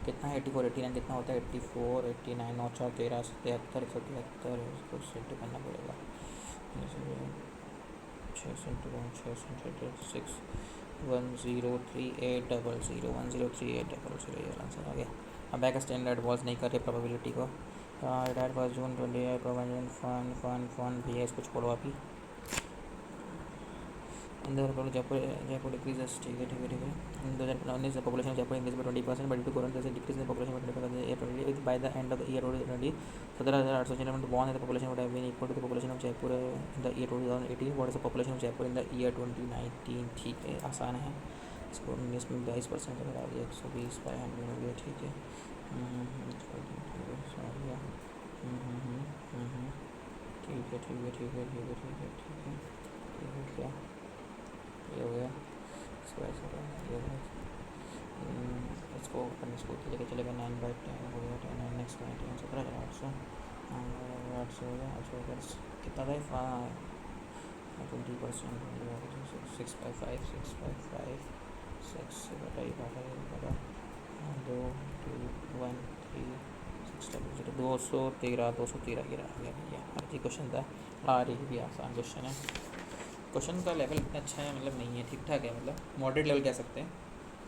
कितना है 84 89 कितना होता है 84 89 9 4 13 73 173, इसको इंटू करना पड़ेगा 6 103800 103800 ये आंसर आ गया। अब बैक स्टैंडर्ड वॉल्स नहीं कर रहे प्रोबेबिलिटी को, रिटायर्ड 1 जून 20 फन भैया इसको छोड़ो अभी। इन जयपुर जयपुर डिक्रीजेस, ठीक है ठीक है ठीक है। इन 2019 the population of Jaipur increased by 20%, but due to corona there's a decrease in the population by 20% year 2020. By the end of the year 2020 17,800 born and the population would have been equal to the population of Jaipur in the year 2018. What is the population of Jaipur in the year 2019? ठीक है आसान है, इसको 19 में 22% से बढ़ा दिया 120 by 100 हो गया, ठीक है। ठीक है ठीक है ठीक है ठीक है ठीक है ठीक है, ये हो गया ये हो गया, इसको ऐसा ये हो इसको अपन इसको लेके चलेगा 9/10 हो गया 10 नेक्स्ट 19 17,800 800 हो गया 800 कितना था 20% 6/5 6/5 6 बटा 2 2 1 3 6 213 गिरा आ गया भैया। हर जी क्वेश्चन था, आ रही भी आसान क्वेश्चन है। क्वेश्चन का लेवल इतना अच्छा है, मतलब नहीं है, ठीक ठाक है, मतलब मॉडरेट लेवल कह सकते हैं,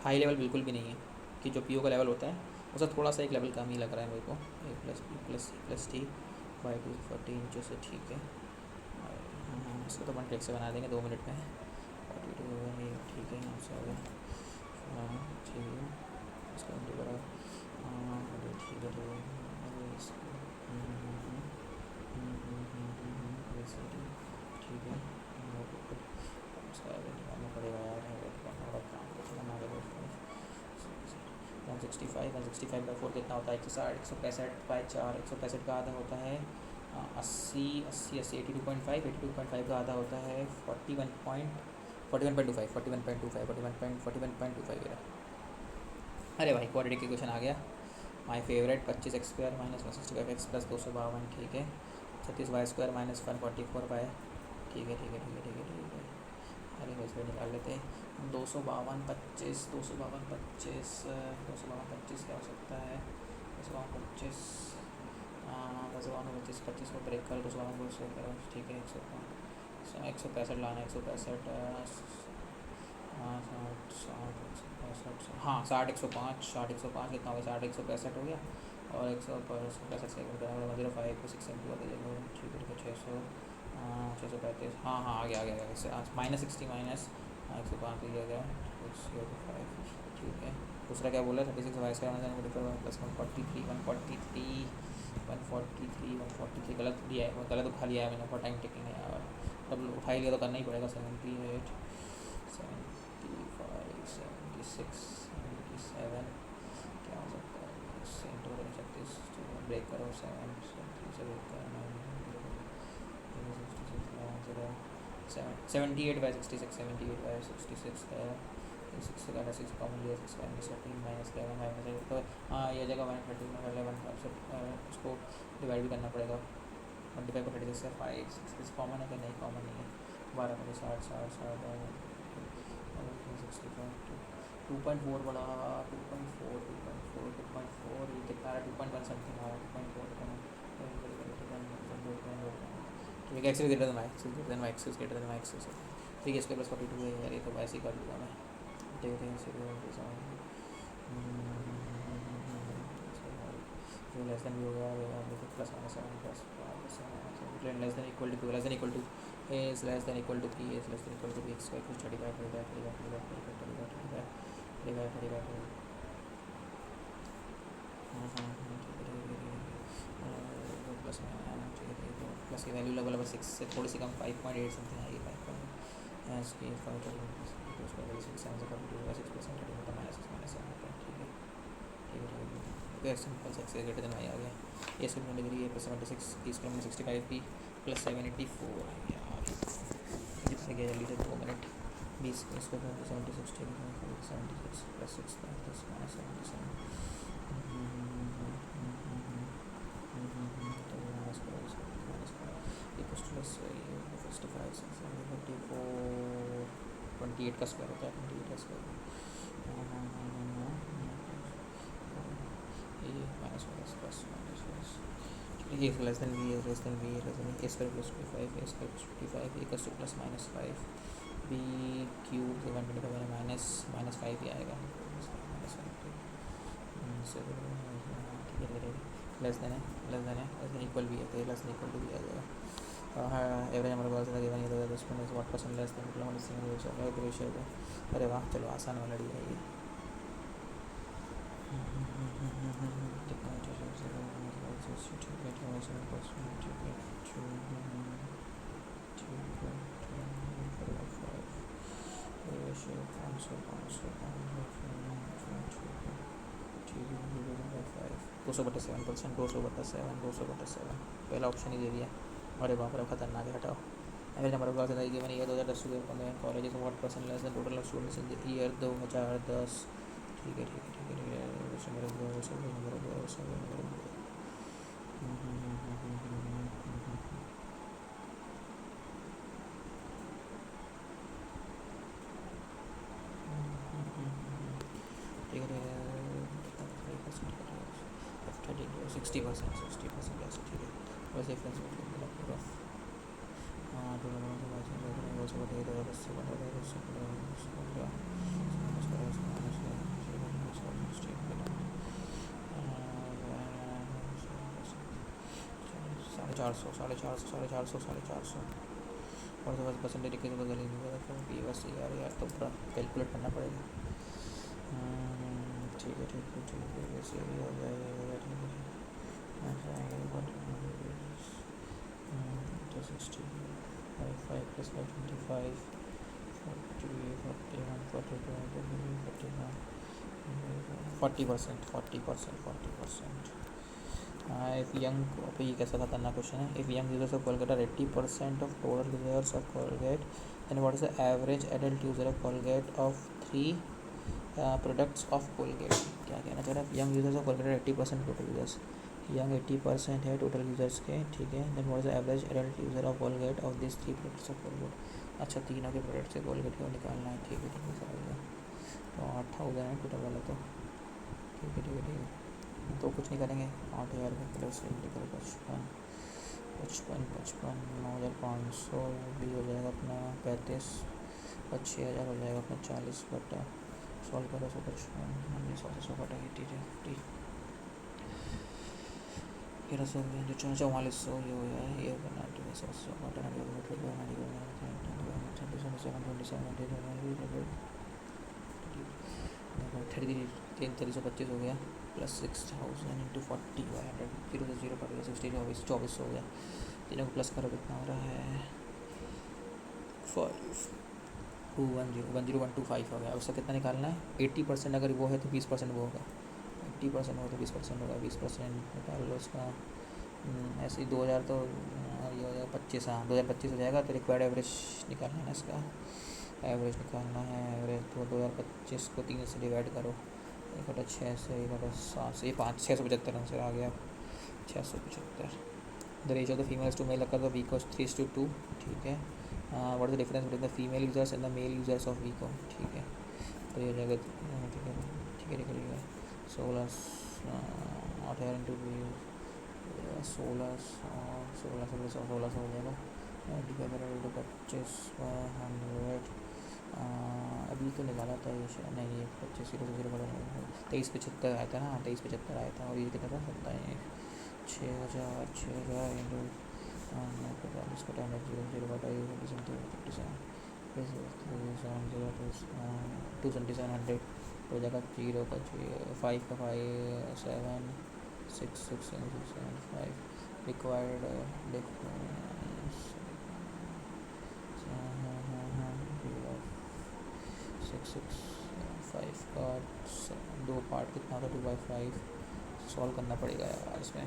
हाई लेवल बिल्कुल भी नहीं है। कि जो पीओ का लेवल होता है उसका थोड़ा सा एक लेवल कम ही लग रहा है मेरे को, a + b + c + d by 240 इंचों से, ठीक है। इसको तो अपन टेक से बना देंगे 2 मिनट में, 42 ठीक है यहाँ से हो गया, ठीक है इसका इंटू करा, ठीक है ठीक है निकालना पड़ेगा यार, 165/4 कितना होता है 160 165/4 165 का आधा होता है 80 80 80 82.5 82.5 का आधा होता है 41.25 अरे भाई क्वाड्रेटिक इक्वेशन आ गया, माय फेवरेट 25x² - 165x + 252, ठीक है 36y² - 144y, ठीक है ठीक है ठीक है ठीक है ठीक है। अरे बस में निकाल लेते हैं 252 25 252 25 252 क्या हो सकता है 252 252 25 को ब्रेक कर 252 करो, ठीक है 165 लाना 165 हाँ 60 105 60 105 कितना हो गया 60 165 हो गया और 165 सेकंड का 05 को 6 इंटू कर देंगे, ठीक है 635 हाँ हाँ आ गया -60 -105 दिया गया 605, ठीक है दूसरा क्या बोला 36 वाई स्क्वायर प्लस 143 गलत दिया है, गलत उठा लिया है मैंने, फॉर टाइम टेकिंग है यार, तब उठा ही लिया तो करना ही पड़ेगा। 78 75 76 77 क्या हो सकता है, इससे इंटू करो 36 ब्रेक करो 7 से ब्रेक करना 78 बाई 66 78 बाई 66 है, 6 से काटा 6 कॉमन लिया 6 माइनस 13 माइनस 11 माइनस, तो हाँ ये जगह 130 में पहले 1 से उसको डिवाइड भी करना पड़ेगा। 25 को 36 से 5 6 कॉमन है कि नहीं, कॉमन नहीं है। 12 को 60 60 2.4 बड़ा 2.4 ये कितना है 2.1 समथिंग आ रहा है 2.4 ठीक है। X greater than y x greater than y x 3 square plus 42 है यार, ये तो वैसे ही कर लूँगा मैं। देखते हैं लेस देन भी हो गया plus minus 7 plus less than equal to less than equal to a is less than equal to b is less than equal to b x square 35 plus plus की वैल्यू लगभग 6 से थोड़ी सी कम 5.8 something आएगी 5 इसकी 5 simple से x greater than Y आ गया। ए square में degree ए plus 76 B square में 65 बी प्लस 784 यार जितने गया जल्दी से 2 मिनट 20 स्क्वायर में 76 ठीक है 76 प्लस 6 प्लस माइनस 77 28 का स्क्वायर होता है 28 का square minus plus a less than b less than b less than a square plus 25 a square plus 55 a का square plus minus 5 b cube 125 minus 5 ही आएगा लेस देन इक्वल भी है तो लेस देन इक्वल टू भी आ जाएगा। Average हमारे पास given ये 10% what percent less than ratio है। अरे वाह चलो आसान वाला डी है ये। दो सौ बटा 7% 200/7 पहला ऑप्शन ही दे दिया। अरे बाप रे खतरनाक है, हटाओ। Average number of classes I given year 2010 में colleges what percent less than total of students in the year 2010 ठीक है। ठीक है 60% ऐसे ठीक है वैसे फ्रेंड्स पूरा हाँ तो साढ़े चार सौ और तो बस परसेंटेज लिखे तो बदल ही नहीं पड़ा कि बस यार तो पूरा कैलकुलेट करना पड़ेगा। ठीक है वैसे भी हो जाएगा ठीक है 5 plus 25 40%। इफ यंग पे ये कैसा खतरनाक क्वेश्चन है। If young users of Colgate are 80% of total users of Colgate then what is the average adult user of Colgate of 3 products of Colgate. क्या कहना चाह रहा है, young users of Colgate 80% total users, young 80% है total users के ठीक है। Then what is the average adult user of Colgate of this 3 products of Colgate. अच्छा तीनों के प्रोडक्ट से कोलगेट को निकालना है ठीक है समझ गया। तो 8000 है टोटल वाला तो ठीक है तो कुछ नहीं करेंगे 8000 का प्लस 55 9500 भी हो जाएगा अपना 35 और 6000 हो जाएगा अपना 40 बटा 100 करो 100 बटा 80 4400 ये हो जाए ये बना 100 बटा 30 3325 हो गया प्लस 6000 इंटू 40/100 जीरो से जीरो कट गया 60 24 हो गया। तीनों को प्लस करो कितना हो रहा है 5210125 हो गया। उसका कितना निकालना है 80% अगर वो है तो 20% वो होगा 80% हो तो 20% होगा 20% निकाल लो उसका। ऐसे ही 2000 तो ये हो जाएगा 25 हाँ 2025 हो जाएगा। तो रिक्वायर्ड एवरेज निकालना है ना इसका एवरेज निकालना है। एवरेज तो 2025 को 3 से डिवाइड करो 1/6 से 1/7 से ये 675 आंसर आ गया 675। The ratio of the females to male occur the week 3:2 ठीक है। What is the difference between the female users and the male users of Vicco ठीक है। तो ये हो जाएगा ठीक है निकल गया 16 8,000 इंटू 16 हो जाएगा डिवाइडेड टू 25/100। अभी तो निकाला था ये शायद नहीं ये 25 0 बड़ा 2375 आया था ना 2375 आया था और ये कितना था 6,000 इंटू 45 का 0 बताइए 277 हो जाएगा 0 का 5 का 5 7 6 6 7 5 रिक्वायर्ड डिफरेंस 6 6 5 का 2 पार्ट कितना होगा 2/5 सॉल्व करना पड़ेगा यार इसमें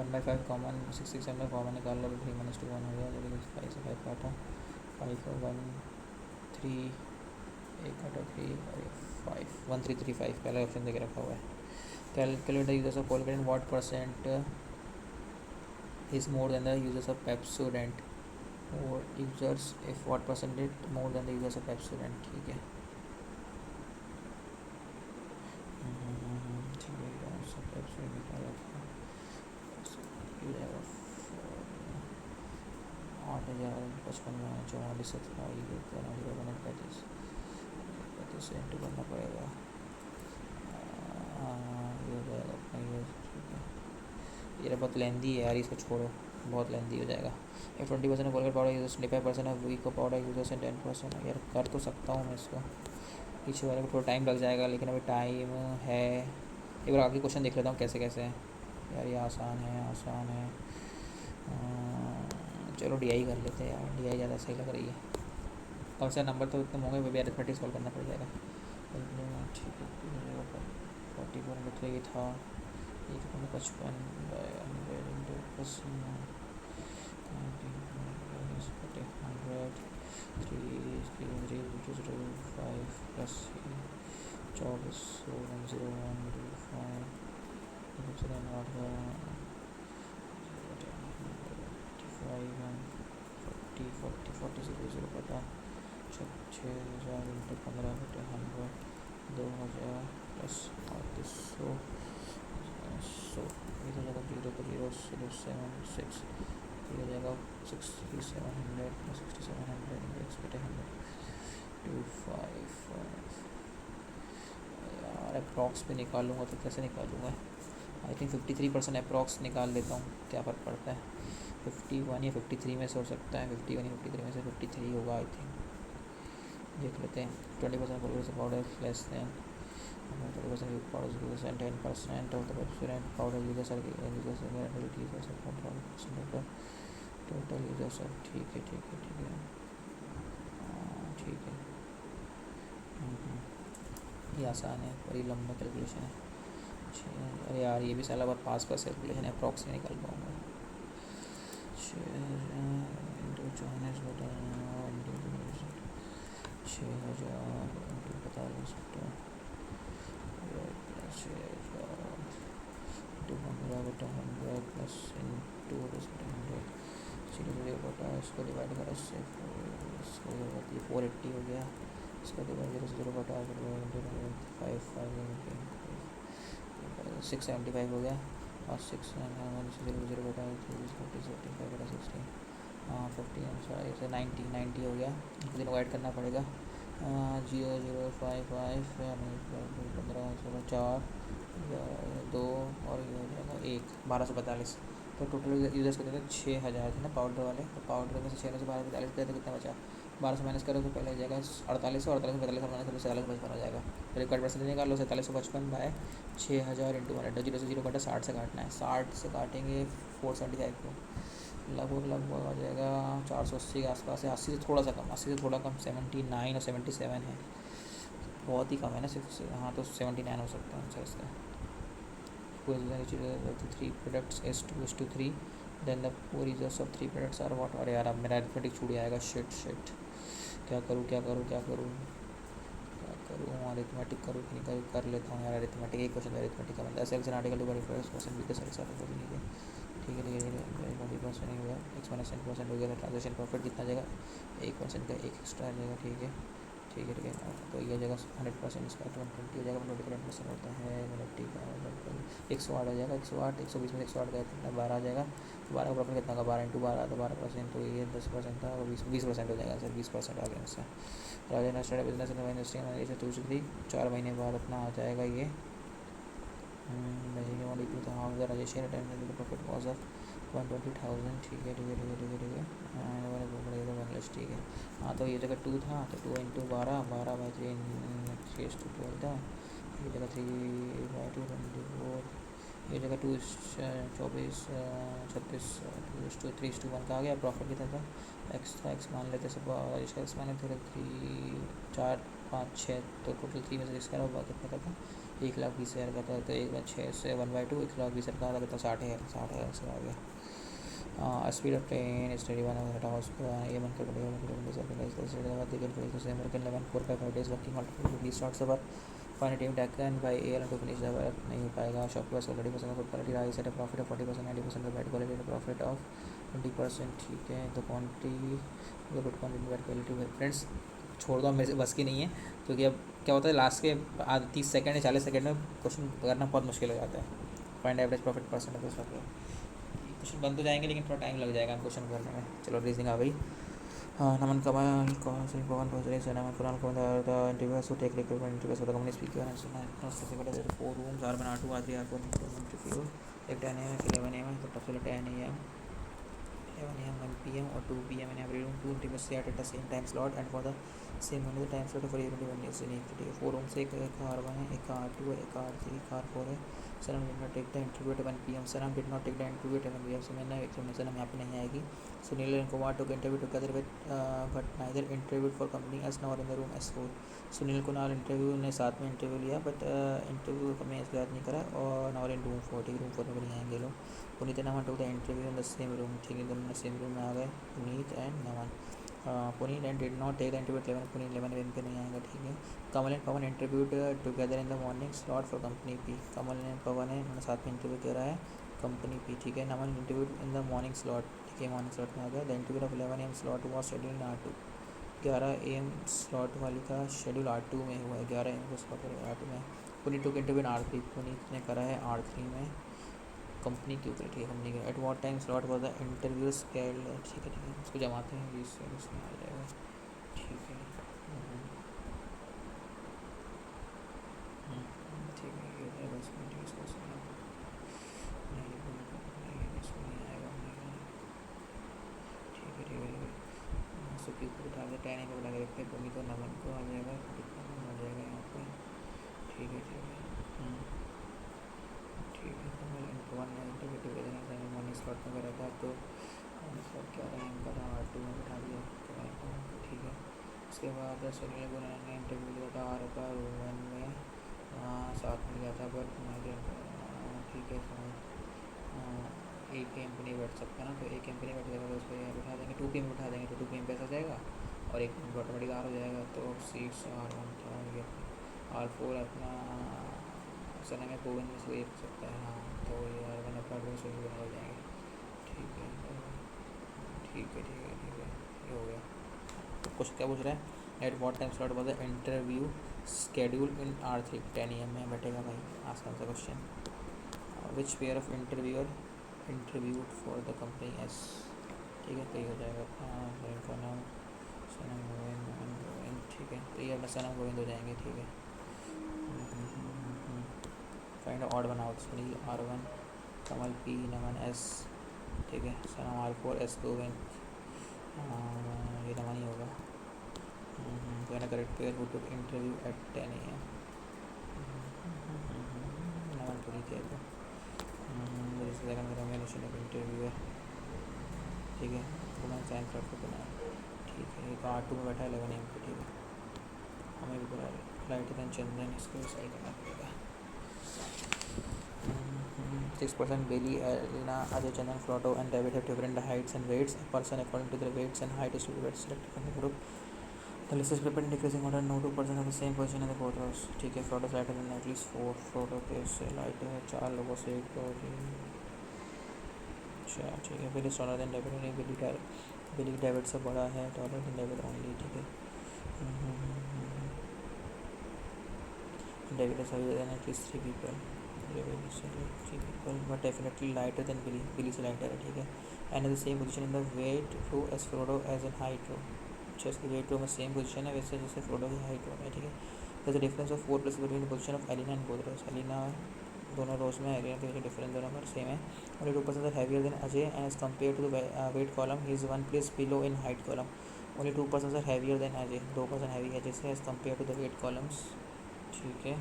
1/5 कॉमन 6 6 में कॉमन निकाल लो 3 - 2 1 हो गया लेकिन 5 से 5 काटा 5 का 1 3 1 काटा 3 और 5 1335 पहले ऑप्शन देके रखा हुआ है। Calculate the users of Colgate what percent is more than the users of Pepsodent और users if what percentage more than the users of Pepsodent ठीक है। निकाला 8,055 44 35 से इंटू करना पड़ेगा ये हो जाएगा अपना ये ठीक है। ये बहुत लेंदी है यार इसको छोड़ो बहुत लेंदी हो जाएगा। ये 20% Colgate powder users 25% of Vicco powder users and 10% यार कर तो सकता हूँ मैं इसको पीछे वाले को थोड़ा टाइम लग जाएगा लेकिन अभी टाइम है। एक बार आगे क्वेश्चन देख लेता हूँ कैसे कैसे है यार ये आसान है चलो DI कर लेते हैं यार DI ज़्यादा सही लग रही है। कौन सा नंबर तो इतने होंगे भी अरिथमेटिक सॉल्व करना पड़ जाएगा ठीक है 44 ये था 55 प्लस 24 पता 6,000 इंटू 15/100 2,000 प्लस 3,800 ये हो जाएगा 0.0076 ये हो जाएगा 6,700 प्लस 6,700 x/100 255 यार अप्रॉक्स पे निकालूंगा तो कैसे निकालूंगा आई थिंक 53% अप्रॉक्स निकाल लेता हूँ क्या फ़र्क पड़ता है 51 या 53 में से हो सकता है 51 या 53 में से 53 होगा आई थिंक देख लेते हैं 20% powder less than 20% powder and 10% of the pepsodent powder users are total users अब ठीक है ये आसान है बड़ी लंबा कैलकुलेशन है। अरे यार ये भी साला बहुत पास कैलकुलेशन है अप्रॉक्स नहीं निकाल पाऊँगा 6,000 इसको डिवाइड करो इससे 480 हो गया इसका डिवाइड 0 बटा 675 हो गया और 6 0 बटा 16 50 90 हो गया इनको डिवाइड करना पड़ेगा 0,055 15 16 4 2 और ये हो जाएगा 1242 तो टोटल यूजर्स कितने थे 6,000 थे ना पाउडर वाले तो पाउडर में से 6 में से 1242 गए तो कितना बचा 12 से माइनस करो तो पहले आ जाएगा 4800, 48 से माइनस करो 4755 आ जाएगा। रिकॉर्ड परसेंटेज निकाल लो 4755 बाय 6000 इंटू 100, 0 से 0 काटा 60 से काटना है, 60 से काटेंगे 475 को, लगभग लगभग आ जाएगा 480 के आसपास है, 80 से थोड़ा सा कम, 80 से थोड़ा कम 79 और 77 है, बहुत ही कम है ना सिर्फ। हाँ तो 79 हो सकता है। अच्छा इसका 3 products S2 S2 3, then the poor users of 3 products are what। अरे यार अब मेरा अरिथमेटिक छूट जाएगा, शिट क्या करूँ अरिथमेटिक करूँ कि नहीं करूँ, कर लेता हूँ यार अरिथमेटिक। एक क्वेश्चन अरिथमेटिक का बनता है, sells an article to 25% with sells article ठीक है 20% ही हुआ, एक्सपोनेंशियल परसेंट हो गया। ट्रांजेक्शन प्रॉफिट कितना आ जाएगा 1% का, एक एक्स्ट्रा आ जाएगा। ठीक है तो ये जगह 100% इसका 120 हो जाएगा, 120% होता है 180 का 108 आ जाएगा, 108 120 में 108 गया था 12 आ जाएगा। 12 का प्रॉफिट कितना होगा 12 इंटू 12 तो 12%, तो ये 10% था और 20% हो जाएगा सर, 20% आ गया इससे। राजा स्टार्ट बिजनेस इन्वेस्टिंग 2 से 3, 4 महीने बाद अपना आ जाएगा ये राजेश प्रॉफिट वॉज ऑफ 120,000। ठीक है इंग्लिश ठीक है। हाँ तो ये जगह 2 था तो 2 इंटू 12, 12 बाई 3 12 था, ये जगह 3/2 24, ये जगह 2 24 36 2:3:1 का आ गया। प्रॉफिट कितना था एक्स था, एक्स मान लेते सब, इसका एक्स मान लेते 3 4 5 6, तो टोटल 3 में से इसका कितना का था 1,20,000 का था, तो 1/6 से 1/2 1,20,000 का था, 60,000 से आ गया। Speed of train study one house ये मन कर American 4 days working on start the work find team taken by AL to finish the work नहीं हो पाएगा। Shopkeepers already percent good quality I set profit of 40%, 90% bad quality profit of 20%। ठीक है तो quantity good quantity bad quality. Friends छोड़ दो, मेरे से बस की नहीं है, क्योंकि अब क्या होता है लास्ट के 30 सेकंड या 40 सेकंड में क्वेश्चन करना बहुत मुश्किल हो जाता है। Find average profit percent of question बन तो जाएंगे लेकिन थोड़ा टाइम लग जाएगा क्वेश्चन करने में। चलो रीजनिंग आ गई। नमन कमल पवन पोजरेस नमन कुणाल को interviewers who take recruitment interviews for the company speak and answer 4 rooms R1 R2 R3 R4 interview एक 10 AM 11 AM तो सबसे 10 AM 11 AM 1 PM और 2 PM in every room, 2 interviews at the same time slot and for the same only the time slot for every one is unique। 4 rooms एक R1 है, एक R2 है, एक R3 एक R4 है। Sir हम did not take the interview at 1 PM, sir हम did not take the interview at 1 PM, so मैंने एक्सप्लेनेशन हम यहाँ पे नहीं आएगी। Sunil and Kumar took interview together with but neither interviewed for company as nor in the room S4। Sunil Kunal interview ने साथ में इंटरव्यू लिया बट इंटरव्यू हमें इस याद नहीं करा और नॉर इन रूम 4। ठीक रूम 4 में भी नहीं आएंगे लोग। Puneet and Naman took the interview in the same room. ठीक है दोनों सेम रूम में आ गए Puneet and Naman. Puneet and did not take the interview 11, Puneet 11 पे नहीं आएगा। ठीक है Kamal and Pavan interviewed together in the morning slot for company P. Kamal and Pavan है उन्होंने साथ में इंटरव्यू करा है कंपनी पी। ठीक है Naman interviewed in the morning slot. ठीक है मॉर्निंग स्लॉट में आ गया। The interview of 11 AM slot was schedule R2। 11 AM slot वाली का शेड्यूल R2 में हुआ है, 11 AM को स्लॉट R2 में। पुनीत टुक इंटरव्यू इन R3, पुनीत ने करा है R3 में कंपनी के ऊपर। ठीक है कंपनी के at what time slot was the interview scheduled. ठीक है उसको जमाते हैं इसमें आ जाएगा। ठीक है ठीक है ये हो जाएगा इसमें। ठीक है इसको नहीं इसमें नहीं आएगा नहीं। ठीक है सुखी को उठा के 10 AM पे बुला के रखते हैं, पुनीत तो नमन को आ जाएगा, आ जाएगा यहाँ पे। ठीक है ठीक है कमल एंड पवन ने इंटरव्यू टुगेदर मॉर्निंग स्लॉट में करा था, तो मॉर्निंग स्लॉट क्या रहा इनका था R2 में बैठा दिया कमल को। ठीक है उसके बाद सुनील को ने इंटरव्यू लिया था R1 में साथ में लिया था बट ठीक है एक AM पे नहीं बैठ सकता ना, तो एक AM पे नहीं बैठ जाएगा तो उसको यहाँ बैठा देंगे 2 PM बैठा देंगे, तो 2 PM पे ऐसा जाएगा और एक ऑटोमेटिक R हो जाएगा। तो सीट्स R1 था ये R4 अपना समय में कोविन में से एक हो सकता है। हाँ तो ये R1 अपना रूम से भी हो जाएंगे। ठीक है ये हो गया। तो कुछ क्या पूछ रहा है at what time slot was the interview schedule in R3। 10 AM में बैठेगा भाई आसान सा question. Which pair of interviewed for the company S. ठीक है तो ये हो जाएगा इनका नाम सनम गोविंद। ठीक है तो ये अपना सनम गोविंद हो जाएंगे। ठीक है find odd one out Sunil R1 कमल P नमन S। ठीक है सनम R4 S गोविंद ये नमन ही होगा। When a correct pair who took interview at 10 a.m. नमन पूरी किया तो मेरे से सेकंड मेरा मेरे से इंटरव्यू है, ठीक है। तो मैं साइंस क्लास को बना, ठीक है। ये तो R2 में बैठा है 11 AM पे, ठीक है। हमें भी पूरा लाइट देन चंदन इसको डिसाइड करना पड़ेगा। 6% Bailey, Elena, Ajay, Chandan, Flotto and David have different heights and weights. A person according to their weights and height is to be selected from the group. The list is prepared in decreasing order. No two person have the same position in the fourth rows, ठीक है। Flotto is lighter than at least 4. Flotto case से lighter है 4 लोगों से एक तो अच्छा, ठीक है। Bailey is taller than David, नहीं Bailey David से बड़ा है, taller than David only, ठीक है। David is higher than at least 3 people. David is 3 people, but definitely lighter than Billy. Billy से lighter है, ठीक है। And in the same position in the weight row as Frodo as in height row. अच्छा, इसकी weight row में same position है वैसे जैसे Frodo की height row में, ठीक है। There's a difference of 4 places between the position of Elena and both rows. Elena दोनों rows में, Elena के difference दोनों पर same है। Only 2% are heavier than Ajay, and as compared to the weight column, he is 1 place below in height column. Only 2% are heavier than Ajay, 2% heavy है जैसे as compared to the weight columns, ठीक है।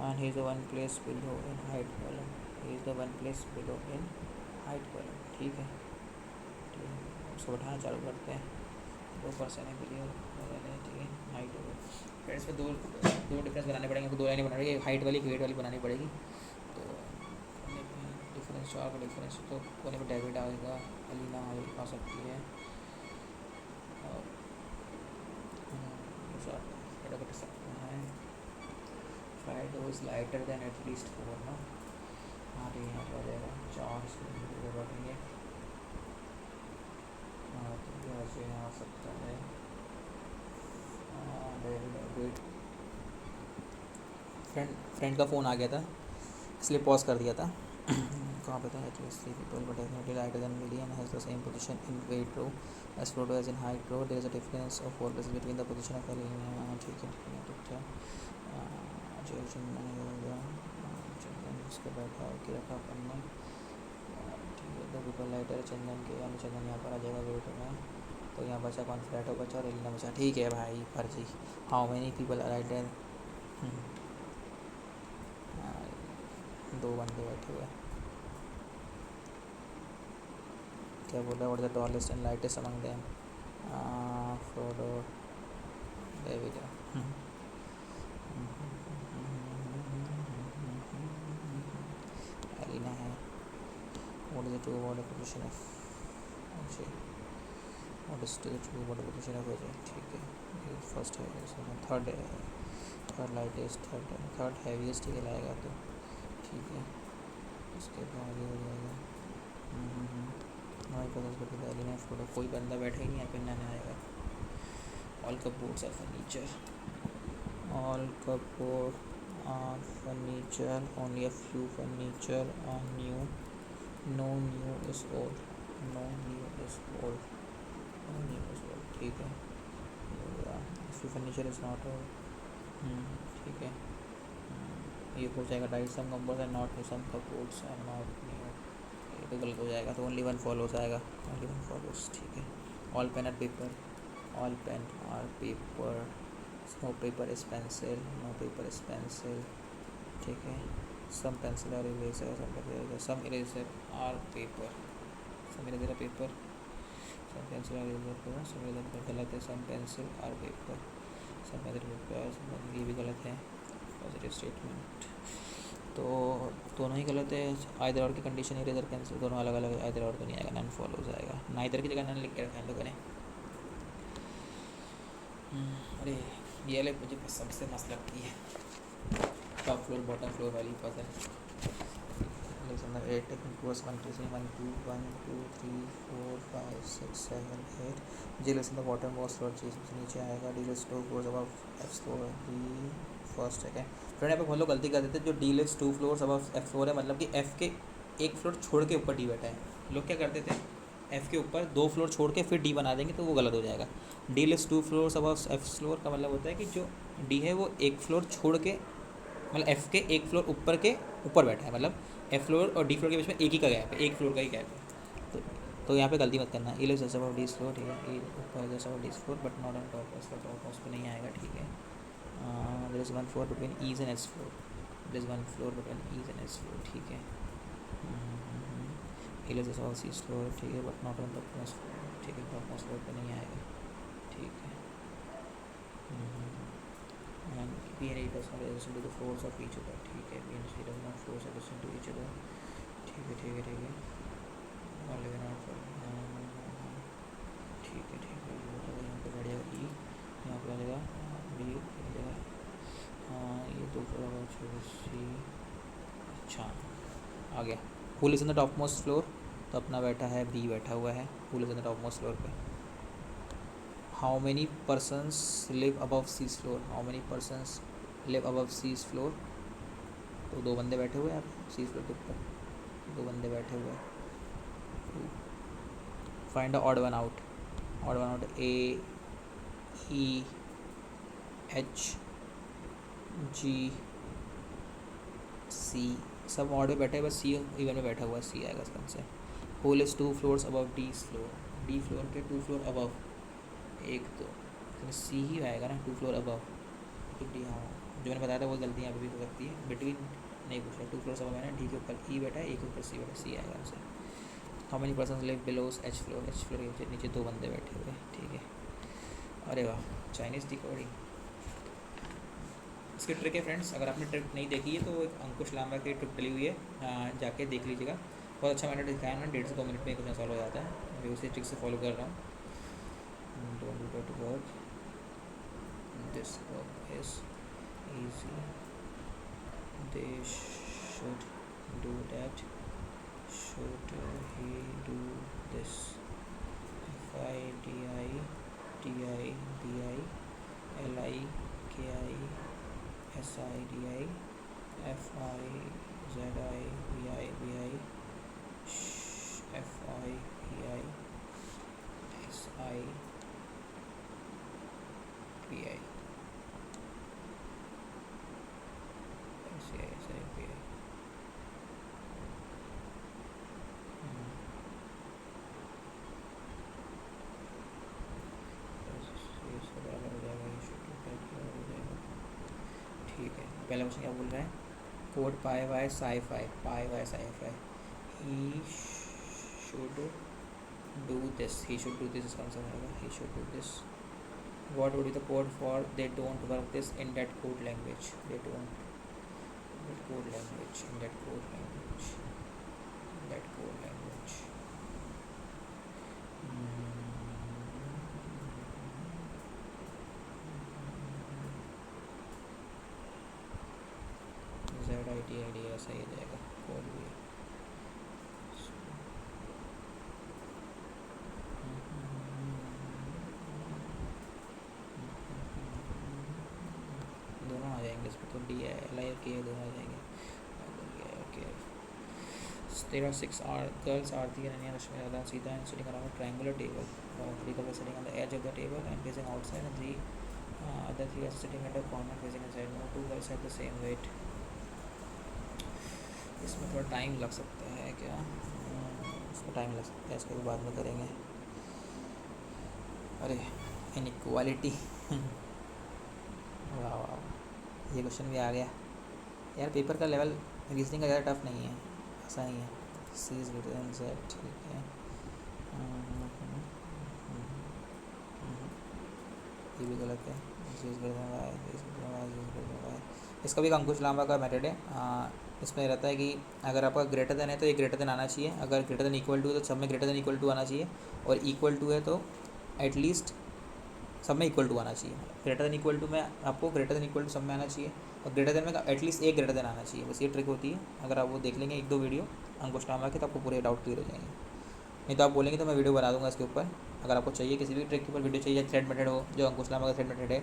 And he is the 1 place below in height column. He is the 1 place below in height column, ठीक है। ठीक है, उसको बैठाना चालू करते हैं। 2% है क्लियर, ठीक है। हाइट होगा फ्रेंड्स में दो डिफरेंस बनाने पड़ेंगे, दो लाइनें बनानी पड़ेगी, हाइट वाली वेट वाली बनानी पड़ेगी। तो डिफरेंस 4 का डिफरेंस तो कोने पर डेविड आएगा, अलीना आ सकती है और Friday is lighter than at least 4 ना। हाँ, तो यहाँ पर आ जाएगा 4 से बढ़ेंगे। हाँ, तो यहाँ से आ सकता है। वेट, फ्रेंड का फ़ोन आ गया था इसलिए पॉज कर दिया था। कहाँ पे था? At least 3 people but definitely lighter than Billy and has the same position in weight row as Frodo as in height row. There is a difference of 4 places between the position of Elena, ठीक है। चंदन हो गया, चंदन इसको बैठा के रखा अपन ने, ठीक है। 2 people लाइटर है चंदन के, यानी चंदन यहाँ पर आ जाएगा वेट में। तो यहाँ बचा कौन? फ्लैटो बचा और एलिना बचा, ठीक है भाई। फर्जी how many people are lighter? 2 बंदे बैठे हुए। क्या बोल रहा है? What the tallest and lightest among them? Frodo, David. Elina है। What is the true body position of Ajay? What is the true body position of Ajay? ठीक है। फर्स्ट है, थर्ड लाइटेस्ट, थर्ड हैवीएस्ट ही लाएगा तो ठीक है। उसके बाद ये हो जाएगा हमारे पास बैठेगा एलिना, फ्रोडो। कोई बंदा बैठा ही नहीं यहाँ पे, ना आएगा। All cupboards are furniture, all cupboard are furniture, only a few furniture are new, no new is old, no new is old, no new is old, ठीक है। Few furniture is not old, ठीक है। ये हो जाएगा right some numbers and not new, some cupboards and not new, ये तो गलत हो जाएगा। तो ओनली 1 फॉलोज आएगा, ओनली 1 फॉलोज, ठीक है। All pen are paper, all pen are paper, no paper is pencil, no paper is pencil, ठीक है। Some pencil are eraser, some eraser are paper, some eraser are paper, some pencil are eraser, some eraser गलत है। Some pencil are paper, some eraser paper, ये भी गलत है। Positive statement तो दोनों ही गलत है। आइदर और की कंडीशन, इरेजर पेंसिल दोनों अलग अलग है, आइदर और तो नहीं आएगा, नन फॉलोज आएगा। नाइदर की जगह नन लिख के रखा है लोगों ने। अरे ये ले मुझे सबसे मस्त लगती है, टॉप फ्लोर बॉटम फ्लोर वाली पसंद। 8 +1 2 3 1 2 1 2 3 4 5 6 7 8। G list the bottom was floor, चीज नीचे आएगा। D list 2 floors above F floor, D first है। फ्रेंड यहाँ पे बहुत लोग गलती कर देते हैं, जो D list 2 floors above F floor है, मतलब कि एफ के एक फ्लोर छोड़ के ऊपर डी बैठा है। लोग क्या करते थे, एफ़ के ऊपर 2 फ्लोर छोड़ के फिर डी बना देंगे, तो वो गलत हो जाएगा। D list 2 floors above F floor का मतलब होता है कि जो डी है वो एक फ्लोर छोड़ के, मतलब एफ़ के एक फ्लोर ऊपर के ऊपर बैठा है, मतलब एफ फ्लोर और डी फ्लोर के बीच में एक ही का गैप है, एक फ्लोर का ही गैप है। तो तो यहाँ पे गलती मत करना। E lives just about D floor, ठीक है, ई ऊपर just about D floor but not on top, इसका टॉप मोस्ट पे नहीं आएगा, ठीक है। There is one floor between E's and S floor, there is one floor between E's and S floor, ठीक है। E lives just about C floor, ठीक है, but not on top most floor, ठीक है, टॉप मोस्ट फ्लोर पे नहीं आएगा, ठीक है। And P and E does not adjust to the floors of each other, ठीक है, P and C does not floors adjust to each other, ठीक है, ठीक है, ठीक है। और लेकिन नॉट फॉर, ठीक है, ठीक है, यहाँ पे बढ़ जाएगा ई, यहाँ पे आ जाएगा बी, एक जगह, हाँ ये दो सी, अच्छा आ गया। Who lives in the top most floor, तो अपना बैठा है बी, बैठा हुआ है who lives in the top most floor पे। How many persons live above C's floor, how many persons live above C's floor, तो दो बंदे बैठे हुए हैं यहाँ सीज फ्लोर के ऊपर, दो बंदे बैठे हुए हैं। Find the odd one out, odd one out A E H G C, सब ऑड में बैठे हैं, बस सी इवन में बैठा हुआ है, सी आएगा इसका answer. Who lives 2 floors above D floor, D floor के 2 फ्लोर अबव, एक तो सी ही आएगा ना, 2 फ्लोर अबव, डी, हाँ जो मैंने बताया था वो गलती यहाँ पे भी हो सकती है, बिटवीन नहीं पूछ रहा, 2 फ्लोर्स अबव है ना, डी के ऊपर ई बैठा है, एक के ऊपर सी बैठा है, सी आएगा answer. How many person live below H floor, H floor के नीचे दो बंदे बैठे हुए, ठीक है। अरे वाह, चाइनीज़ दिखोड़ी। इसकी ट्रिक है फ्रेंड्स, अगर आपने ट्रिक नहीं देखी है तो एक अंकुश लांबा की ट्रिक डली हुई है, जाके देख लीजिएगा, बहुत अच्छा मैंने दिखाया ना, 1.5 से 2 मिनट में क्वेश्चन सॉल्व हो जाता है। मैं उसी ट्रिक से फॉलो कर रहा हूँ। Don't go to work, this work is easy, they should do that, should he do this, F I D I T I B I L I K I S I D I F I Z I B I F I P I S I P I S I P I. ठीक है, पहला question क्या बोल रहा है, code pi Y psi phi, pi Y psi phi, he should do this, he should do this, इसका answer आएगा he should do this. What would be the code for they don't work this in that code language, they don't that code language, in that code language, that code language. Z I T I D ऐसा ही जाएगा, code भी दोनों आ जाएंगे इसमें, तो D L I के दोनों आ जाएंगे। Okay, there are 6 girls, Aarti, Ananya, Rashmi, Radha, and Sita, and sitting around a triangular table. 3 girls are sitting on the edge of the table and facing outside, and other 3 are sitting at a corner facing inside. No 2 girls have the same weight. इसमें थोड़ा time लग सकता है क्या, इसमें time लग सकता है, इसको भी बाद में करेंगे। अरे इनइक्वालिटी, वाह वाह, ये क्वेश्चन भी आ गया यार। पेपर का लेवल रीजनिंग का ज़्यादा टफ नहीं है, ऐसा नहीं है। C is greater than Z, ठीक है, ये भी गलत है। C is greater than Y, C is greater than Y, C is greater than Y. इसका भी एक अंकुश लांबा का मेथड है। इसमें रहता है कि अगर आपका ग्रेटर देन है तो ये ग्रेटर देन आना चाहिए, अगर ग्रेटर देन इक्वल टू है तो सब में ग्रेटर देन इक्वल टू आना चाहिए, और इक्वल टू है तो एटलीस्ट सब में इक्वल टू आना चाहिए। ग्रेटर देन इक्वल टू में आपको ग्रेटर देन इक्वल टू सब में आना चाहिए, और ग्रेटर देन में एटलीस्ट एक ग्रेटर देन आना चाहिए। बस ये ट्रिक होती है, अगर आप वो देख लेंगे 1-2 वीडियो अंकुश लांबा के तो आपको पूरे डाउट क्लियर हो जाएंगे। नहीं तो आप बोलेंगे तो मैं वीडियो बना दूंगा इसके ऊपर। अगर आपको चाहिए किसी भी ट्रिक के ऊपर वीडियो चाहिए, थ्रेड मेथड हो जो अंकुश लांबा का थ्रेड मेथड है,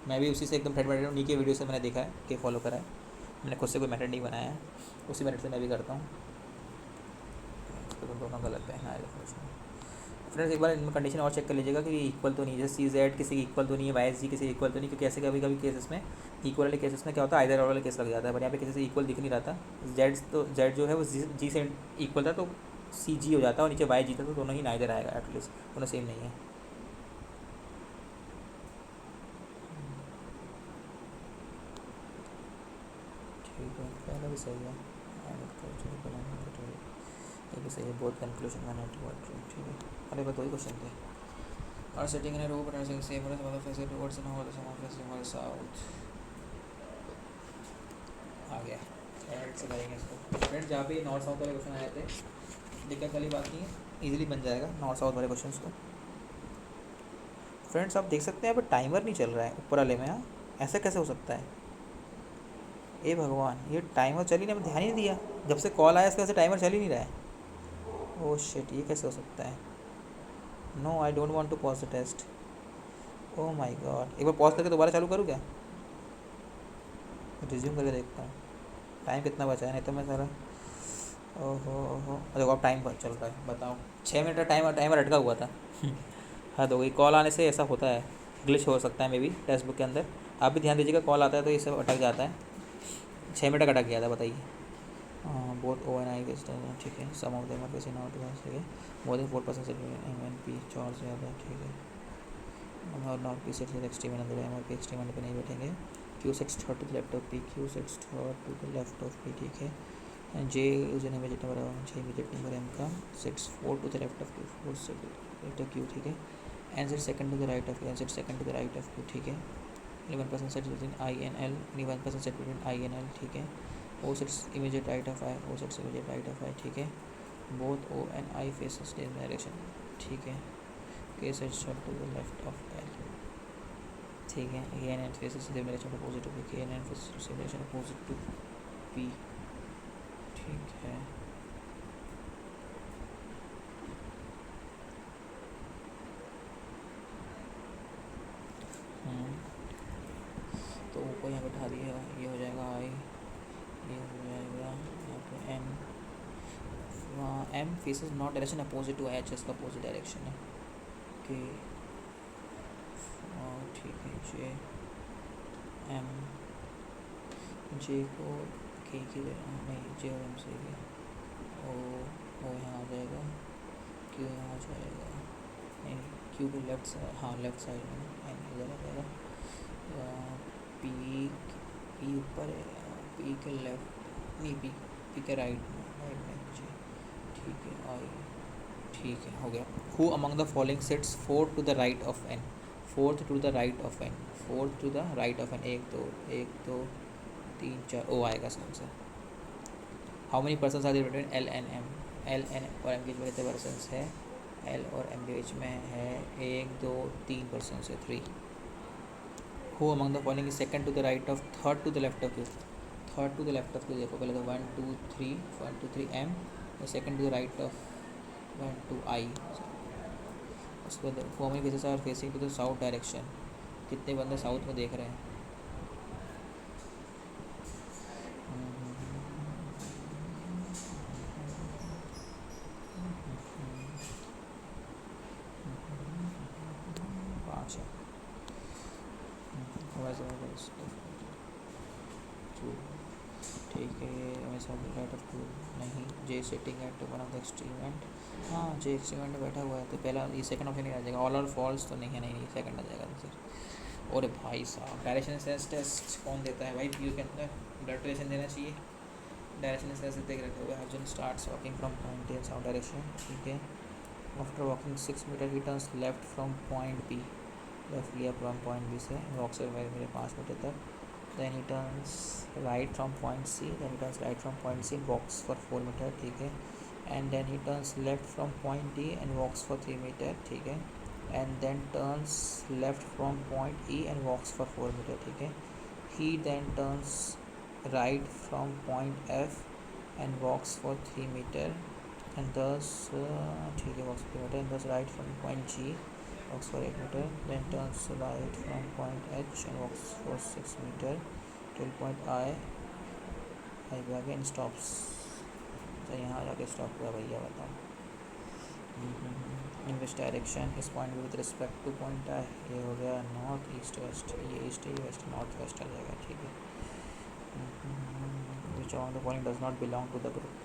मैं भी उसी से एकदम थ्रेड मेथड उन्हीं के वीडियो से मैंने देखा है कि फॉलो करा है, मैंने खुद से कोई मेथड नहीं बनाया है, उसी मेथड से मैं भी करता हूँ। तो दोनों गलत है ना फ्रेंड्स। एक बार इनमें कंडीशन और चेक कर लीजिएगा कि इक्वल तो नहीं है, जैसे सी जेड किसी की इक्वल तो नहीं है, वाई जी किसी इक्वल तो नहीं, क्योंकि ऐसे कभी कभी केसेस में इक्वल वाले केसेस में क्या होता है, आइदर और वाले केस लग जाता है, पर यहाँ पे किसी से इक्वल दिख नहीं रहा था। जेड जो है वो जी से इक्वल था, तो सी जी हो जाता है और नीचे वाई जीता तो दोनों ही नाइदर आएगा, एटलीस्ट दोनों सेम नहीं है। ठीक है, पहले भी सही है। ये भी सही है, बहुत कंक्लूजन का नेटवर्क। ठीक है, अरे बस दो ही क्वेश्चन थे। और sitting in row but same मतलब फेस टुवर्ड्स नॉर्थ और साउथ आ गया। से करेंगे इसको फ्रेंड्स, जहाँ पे नॉर्थ साउथ वाले क्वेश्चन आए थे, दिक्कत वाली बात नहीं है, इजीली बन जाएगा नॉर्थ साउथ वाले क्वेश्चंस को। फ्रेंड्स आप देख सकते हैं यहाँ पे टाइमर नहीं चल रहा है ऊपर वाले में। हाँ, ऐसा कैसे हो सकता है? ए भगवान, ये टाइमर चल ही नहीं, मैं ध्यान ही नहीं दिया, जब से कॉल आया इसके वजह से टाइमर चल ही नहीं रहा है। ओह शिट, ये कैसे हो सकता है? No, I don't want to pause the test. Oh my God, एक बार पॉज करके दोबारा चालू करूँ क्या? रिज्यूम करके देखता हूँ टाइम कितना बचा है, नहीं तो मैं सारा ओहो ओहो। देखो अब टाइम चल रहा है, बताओ 6 मिनट का टाइमर अटका हुआ था। हद हो गई, कॉल आने से ऐसा होता है, ग्लिच हो सकता है मे बी टेक्स्ट बुक के अंदर। आप भी ध्यान दीजिएगा, कॉल आता है तो ये सब अटक जाता है। 6 मिनट का अटक गया था, बताइए। बोथ ओ एन आई के, ठीक है, some of them are facing not, ठीक है, more than 4% M N P charge ज़्यादा, ठीक है। और नॉट पी सेट एक्सट्रीम अंदर एम आर पी एक्सट्रीम पे नहीं बैठेंगे। Q sets third to the left of P, Q sets third to the left of P, ठीक है। And J is an immediate number, J immediate number M का sets 4 to the left of Q, 4 set left of Q, ठीक है। And set second to the right of Q, and set second to the right of Q, ठीक है। 11% set between I and L, 11% set between I and L, ठीक है। O sets immediate right of I, O sets immediate right of I, ठीक है। Both O and I faces same direction, ठीक है। K sets to the left of L, ठीक है। A and N faces same direction opposite to P, K and N faces same direction opposite to P, ठीक है। तो ऊपर यहाँ बैठा दिया, ये हो जाएगा आई, ये हो जाएगा यहाँ पे M. M faces not direction opposite to H, इसका अपोजिट डायरेक्शन है, कि ठीक है। जे एम, जे को के की नहीं, जे और एम से भी ओ यहाँ आ जाएगा, क्यू यहाँ आ जाएगा, नहीं क्यू के लेफ्ट साइड, हाँ लेफ्ट साइड में एन इधर आ जाएगा। पी, पी ऊपर है, पी के लेफ्ट नहीं, पी के राइट में जी, ठीक है। आई, ठीक है, हो गया। Who among the following sits fourth to the right of N, fourth to the right of N, fourth to the right of N, एक दो तीन चार, ओ आएगा इसका answer. How many persons are there between L and M, L N और M के बीच में कितने पर्सन्स है? एल और एम के बीच में है 1 2 3 पर्सन्स है, 3। Who among the following is second to the right of, third to the left of U, third to the left of U, देखो पहले तो 1 2 3, 1 2 3 एम, और second to the right of 1 2 I. उसके बाद who many faces are facing to the south direction, कितने बंदे south में देख रहे हैं? पाँच है। ठीक है, हमेशा राइट ऑफ टू नहीं, J setting at one of the extreme end, हाँ जे एक्सट्रीम एंड बैठा हुआ है तो पहला ये सेकंड ऑप्शन नहीं आ जाएगा। ऑल आर फॉल्स तो नहीं है, नहीं सेकंड आ जाएगा सर। और भाई साहब, डायरेक्शन सेंस टेस्ट कौन देता है भाई पीयू के अंदर? ब्लड रिलेशन देना चाहिए। डायरेक्शन सेंस देख रखे हुए, Arjun starts walking from point A in south direction, ठीक है। After walking 6 metre he turns left from point B, left लिया फ्रॉम पॉइंट बी से, वॉक से मेरे 5 मीटर तक। then he turns right from point C, then he turns right from point C and walks for 4 meter, ठीक है। and then he turns left from point D and walks for 3 meter, ठीक है। and then turns left from point E and walks for 4 meter, ठीक है। he then turns right from point F and walks for 3 meter and thus ठीक है, walks for 3 meter and thus right from point G, walks for 8 meter, then turns right from point H and walks for 6 meter till point I पे आगे and stops। तो यहाँ जाके stop हुआ भैया, बताओ। In which direction is point with respect to point I, ये हो गया नॉर्थ ईस्ट वेस्ट, ये ईस्ट है, वेस्ट नॉर्थ वेस्ट आ जाएगा, ठीक है। Which on the following does not belong to the group,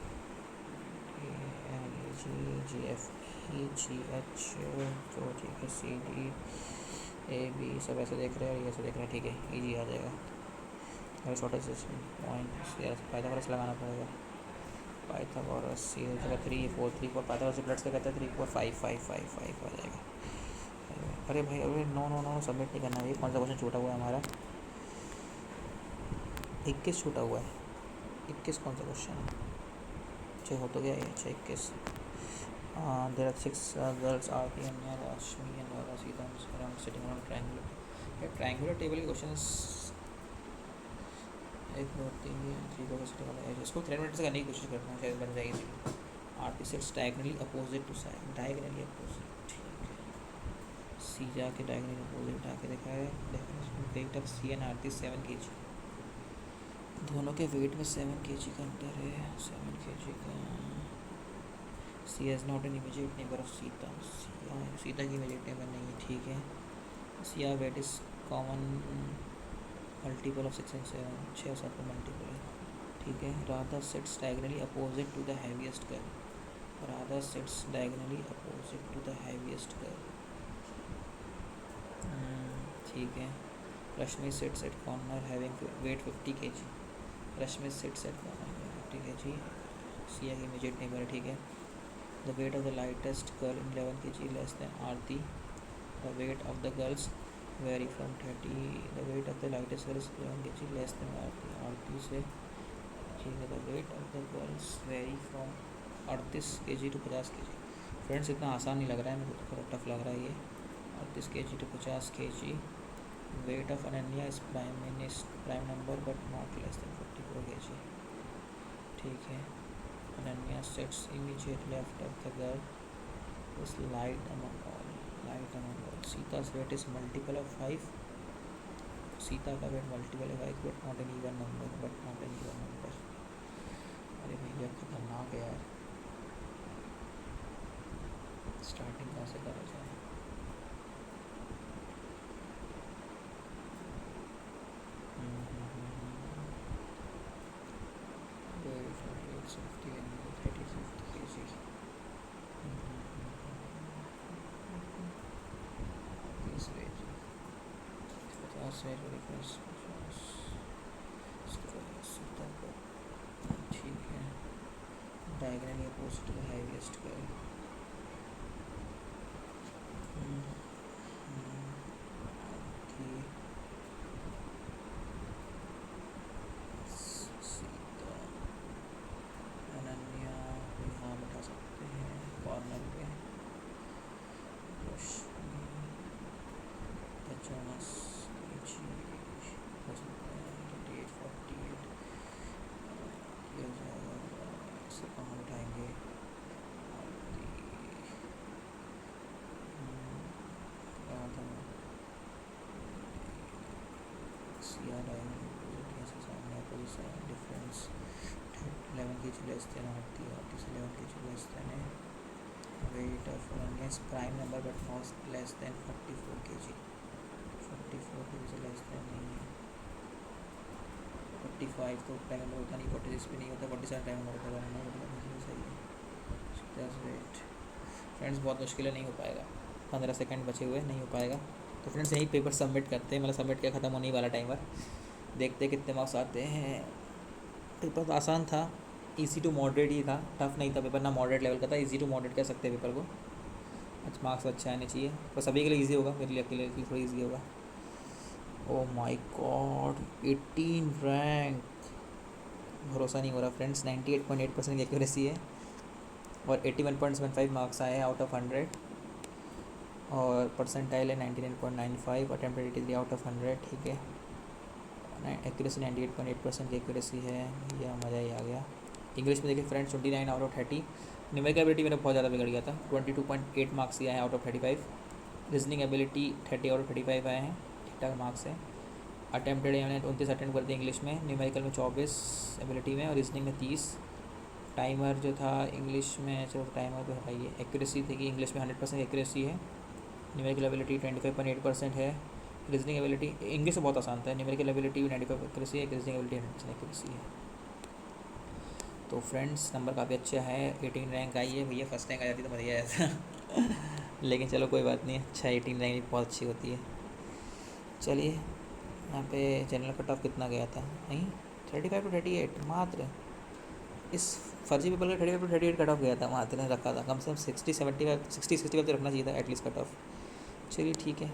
GFEGH, तो ठीक है CDAB सब ऐसे देख रहे हैं और ये ऐसे देख रहे हैं, ठीक है इजी आ जाएगा। अगर छोटा सा पॉइंट पाइथागोरस लगाना पड़ेगा। पाइथागोरस सी हो जाएगा 3 4 3 4, पाइथागोरस प्लस का कहता है 3 4 5 5 5 5 आ जाएगा। अरे भाई अरे नो नो नो सबमिट नहीं करना है। कौन सा क्वेश्चन छूटा हुआ है हमारा? 21 छूटा हुआ है। 21 कौन सा क्वेश्चन है? अच्छा हो तो गया ये। अच्छा 21 there are 6 girls Aarti Anya Rashmi and Sita around sitting around triangular. ये ट्रायंगुलर टेबल के क्वेश्चंस 1 2 3 3 को सिटिंग वाला है। इसको 3 मिनट से करने की कोशिश करना है, शायद बन जाएगी। Aarti sits diagonally opposite to side, diagonally opposite, ठीक है। सी जाके डायगोनली अपोजिट आके देखा है। Weight of C and Aarti 7 kg, दोनों के वेट में 7 kg का अंतर है। 7 kg का। C has not an immediate neighbour of Sita, Sita की इमीडिएट नेबर नहीं है, ठीक है। Siya weight is common multiple of 6 and 7, 6 और 7 का मल्टीपल है, ठीक है। Radha sits diagonally opposite to the heaviest girl, Radha sits diagonally opposite to the heaviest girl, ठीक है। Rashmi sits at corner having weight 50 kg, Rashmi sits at corner 50 kg, Siya की immediate neighbour है, ठीक है। The weight of the lightest girl in 11 kg less than Aarti, the weight of the girls vary from 30, the weight of the lightest girl is 11 kg less than Aarti, Aarti से, ठीक है। The weight of the girls vary from 38 kg to 50 kg। Friends इतना आसान नहीं लग रहा है, मेरे को थोड़ा टफ लग रहा है ये। 38 kg to 50 kg। Weight of Ananya is prime number but not less than 44 kg, ठीक है। Ananya sets immediate left of the girl is light among all, light among all. Sita's weight is multiple of 5, Sita का weight multiple है 5 but not an even number, but not an even number. अरे भैया खतरनाक है यार, starting कहाँ से करा जाए? ठीक है। Diagonally opposite to the heaviest girl, Sita Ananya को यहाँ बैठा सकते हैं कॉर्नर पे। रश्मि 50 kg हो सकता है, 38 48 किया जाएगा। इसे कहाँ बैठाएंगे? Difference 11 kg less than Aarti, Aarti से 11 kg लेस देन है। Weight of Ananya prime number but not less than 44 kg, 44 kg से लेस देन नहीं है। 45 तो प्राइम नंबर होता नहीं, 46 भी नहीं होता, 47 प्राइम नंबर होता है, सही है। वेट फ्रेंड्स बहुत मुश्किल है, नहीं हो पाएगा। 15 सेकंड बचे हुए, नहीं हो पाएगा। तो फ्रेंड्स यही पेपर सबमिट करते हैं, मतलब सबमिट किया ख़त्म होने वाला टाइमर, देखते कितने मार्क्स आते हैं। पेपर तो आसान था, इजी टू मॉडरेट ही था, टफ नहीं था पेपर, ना मॉडरेट लेवल का था, इजी टू मॉडरेट कह सकते हैं पेपर को। अच्छा मार्क्स अच्छे आने चाहिए, पर सभी के लिए इजी होगा, मेरे लिए अकेले के लिए थोड़ा इजी होगा। ओह माय गॉड 18 रैंक, भरोसा नहीं हो रहा फ्रेंड्स। 98.8% की एक्यूरेसी है और 81.75 मार्क्स आए हैं आउट ऑफ 100 और परसेंटाइल है 99.95, अटेम्प्टेड 83 आउट ऑफ 100, ठीक है। एक्यूरेसी 98.8% की एक्यूरेसी है, यह मज़ा ही आ गया। इंग्लिश में देखिए friends 29 out of 30, numerical ability मेरा बहुत ज़्यादा बिगड़ गया था, 22.8 मार्क्स आए हैं out of 35। Reasoning ability 30 out of 35 आए हैं, ठीक ठाक मार्क्स हैं। अटेम्प्टेड मैंने 29 अटेम्प्ट कर दिए इंग्लिश में, न्यूमेरिकल में 24 एबिलिटी में और रीजनिंग में 30। टाइमर जो था इंग्लिश में, चलो टाइमर तो हटाइए। एक्यूरेसी थी कि इंग्लिश में 100% एक्यूरेसी है, न्यूमेरिकल एबिलिटी 25.8% है। रीजनिंग एबिलिटी इंग्लिश में बहुत आसान था, न्यूमेरिकल एबिलिटी भी 95 एक्यूरेसी है, रीजनिंग एबिलिटी 100% एक्यूरेसी है। तो फ्रेंड्स नंबर काफ़ी अच्छा है, 18 रैंक आई है भैया। फर्स्ट रैंक आ जाती तो मज़ा आ जाता लेकिन चलो कोई बात नहीं, अच्छा 18 रैंक भी बहुत अच्छी होती है। चलिए यहाँ पे जनरल कट ऑफ कितना गया था, नहीं 35 to 38 मात्र। इस फर्जी पेपर का 35 to 38 कट ऑफ गया था मात्र, रखा था कम से कम 60 65 तो रखना चाहिए था एटलीस्ट कट ऑफ। चलिए ठीक है,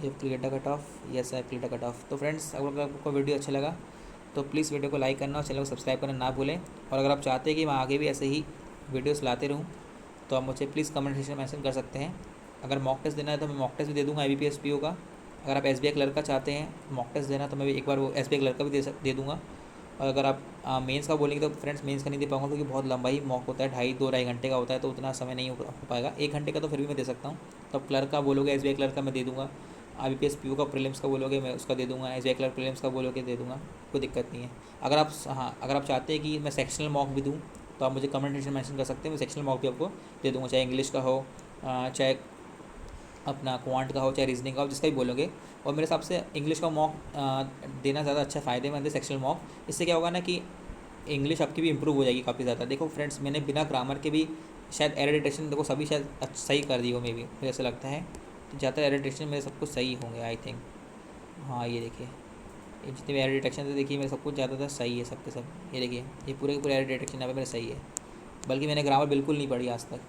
ये clear the cut off, yes I clear the cut off. तो फ्रेंड्स अगर आपको वीडियो अच्छा लगा तो प्लीज़ वीडियो को लाइक करना और चैनल को सब्सक्राइब करना ना भूलें। और अगर आप चाहते हैं कि मैं आगे भी ऐसे ही वीडियोस लाते रहूँ तो आप मुझे प्लीज़ कमेंट सेक्शन में मेंशन कर सकते हैं। अगर मॉक टेस्ट देना है तो मैं मॉक टेस्ट भी दे दूँगा IBPS PO का। अगर आप SBI क्लर्क का चाहते हैं मॉक टेस्ट देना तो मैं भी एक बार वो SBI क्लर्क का भी दे दूँगा। और अगर आप मेंस का बोलेंगे तो फ्रेंड्स मेंस का नहीं दे पाऊँगा क्योंकि बहुत लंबा ही मॉक होता है, 2.5 घंटे का होता है, तो उतना समय नहीं हो पाएगा। 1 घंटे का तो फिर भी मैं दे सकता हूँ। तो आप क्लर्क का बोलोगे SBI क्लर्क का मैं दे दूँगा, IBPS PO का प्रीलिम्स का बोलोगे मैं उसका दे दूँगा, SBI क्लर्क प्रीलिम्स का बोलोगे दे दूँगा, कोई दिक्कत नहीं है। अगर आप अगर आप चाहते हैं कि मैं सेक्शनल मॉक भी दूँ तो आप मुझे कमेंट सेक्शन में मेंशन कर सकते हैं, मैं सेक्शनल मॉक भी आपको दे दूँगा, चाहे इंग्लिश का हो चाहे अपना क्वांट का हो चाहे रीजनिंग का हो, जिसका भी बोलोगे। और मेरे हिसाब से इंग्लिश का मॉक देना ज़्यादा अच्छा फ़ायदेमंद है सेक्शनल मॉक। इससे क्या होगा ना कि इंग्लिश आपकी भी इंप्रूव हो जाएगी काफ़ी ज़्यादा। देखो फ्रेंड्स मैंने बिना ग्रामर के भी शायद एरर डिटेक्शन देखो सभी शायद सही कर दी हो, मे बी मुझे ऐसा लगता है। तो ज़्यादा एरर डिटेक्शन मेरे सब कुछ सही होंगे आई थिंक। हाँ ये देखिए, ये जितने भी एरर डिटेक्शन थे देखिए मेरे सब कुछ ज़्यादातर सही है सबके सब। ये देखिए ये पूरे के पूरे एरर डिटेक्शन यहाँ पे मेरे सही है, बल्कि मैंने ग्रामर बिल्कुल नहीं पढ़ी आज तक।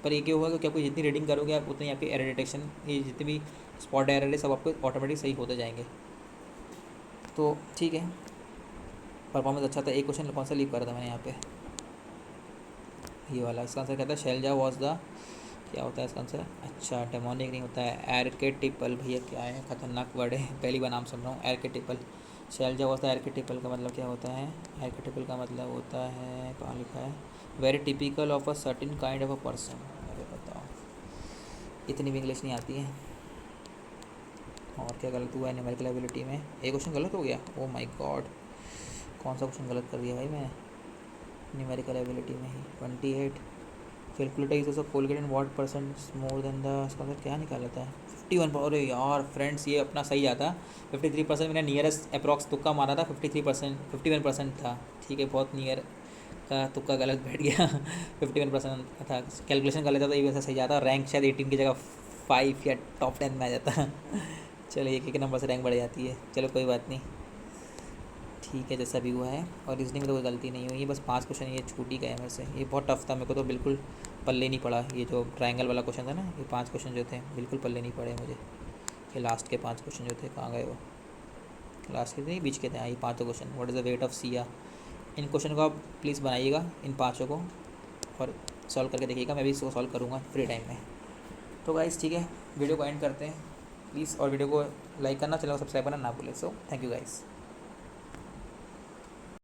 पर ये क्या होगा कि आपको जितनी रीडिंग करोगे आप उतनी आपकी एरर डिटेक्शन, ये जितने भी स्पॉट एरर है सब आपको ऑटोमेटिक सही होते जाएंगे। तो ठीक है, परफॉर्मेंस अच्छा था। एक क्वेश्चन कौन सा लीव करा था मैंने यहाँ पे, ये वाला। इसका आंसर क्या था, शैलजा वॉज द, क्या होता है इसका आंसर, अच्छा डेमोनिक नहीं होता है, एर्केटिपल। भैया क्या है, खतरनाक वर्ड है, पहली बार नाम सुन रहा हूँ, एर्केटिपल। शैलजा वॉज द एर्केटिपल का मतलब क्या होता है, एर्केटिपल का मतलब होता है, कहाँ लिखा है, very typical of a certain kind of a person. अरे बताओ, इतनी भी इंग्लिश नहीं आती है। और क्या गलत हुआ है न्यूमेरिकल एबिलिटी में, एक क्वेश्चन गलत हो गया, ओ माय गॉड, कौन सा क्वेश्चन गलत कर दिया भाई मैं न्यूमेरिकल एबिलिटी में ही। 28 calculator is of Colgate and what percent more than the, इसका मतलब क्या निकाला था, 51। अरे यार फ्रेंड्स ये अपना सही आता, 53% मैंने नियरेस्ट अप्रॉक्स तुक्का मारा था, 53% 51% था। ठीक है, बहुत नियर का तुक्का गलत बैठ गया 51% था, कैलकुलेशन कर लेता तो ये वैसा सही जाता, रैंक शायद 18 की जगह 5 या टॉप 10 में आ जाता चलो एक नंबर से रैंक बढ़ जाती है, चलो कोई बात नहीं, ठीक है जैसा भी हुआ है। और रीजनिंग में तो कोई गलती नहीं हुई, बस 5 क्वेश्चन ये छूट ही गए मेरे से, ये बहुत टफ था, मेरे को तो बिल्कुल पल्ले नहीं पड़ा। ये जो ट्रायंगल वाला क्वेश्चन था ना, ये 5 क्वेश्चन जो थे बिल्कुल पल्ले नहीं पड़े मुझे। ये लास्ट के 5 क्वेश्चन जो थे कहाँ गए वो, लास्ट के नहीं बीच के थे, हाँ ये 5 question. What is the weight of Siya, in question को आप प्लीज़ बनाइएगा इन 5 को और सॉल्व करके देखिएगा, मैं भी इसको सॉल्व करूँगा फ्री टाइम में। तो गाइस ठीक है, वीडियो को एंड करते हैं प्लीज़, और वीडियो को लाइक करना, चैनल को सब्सक्राइब करना ना भूलें। So thank you guys.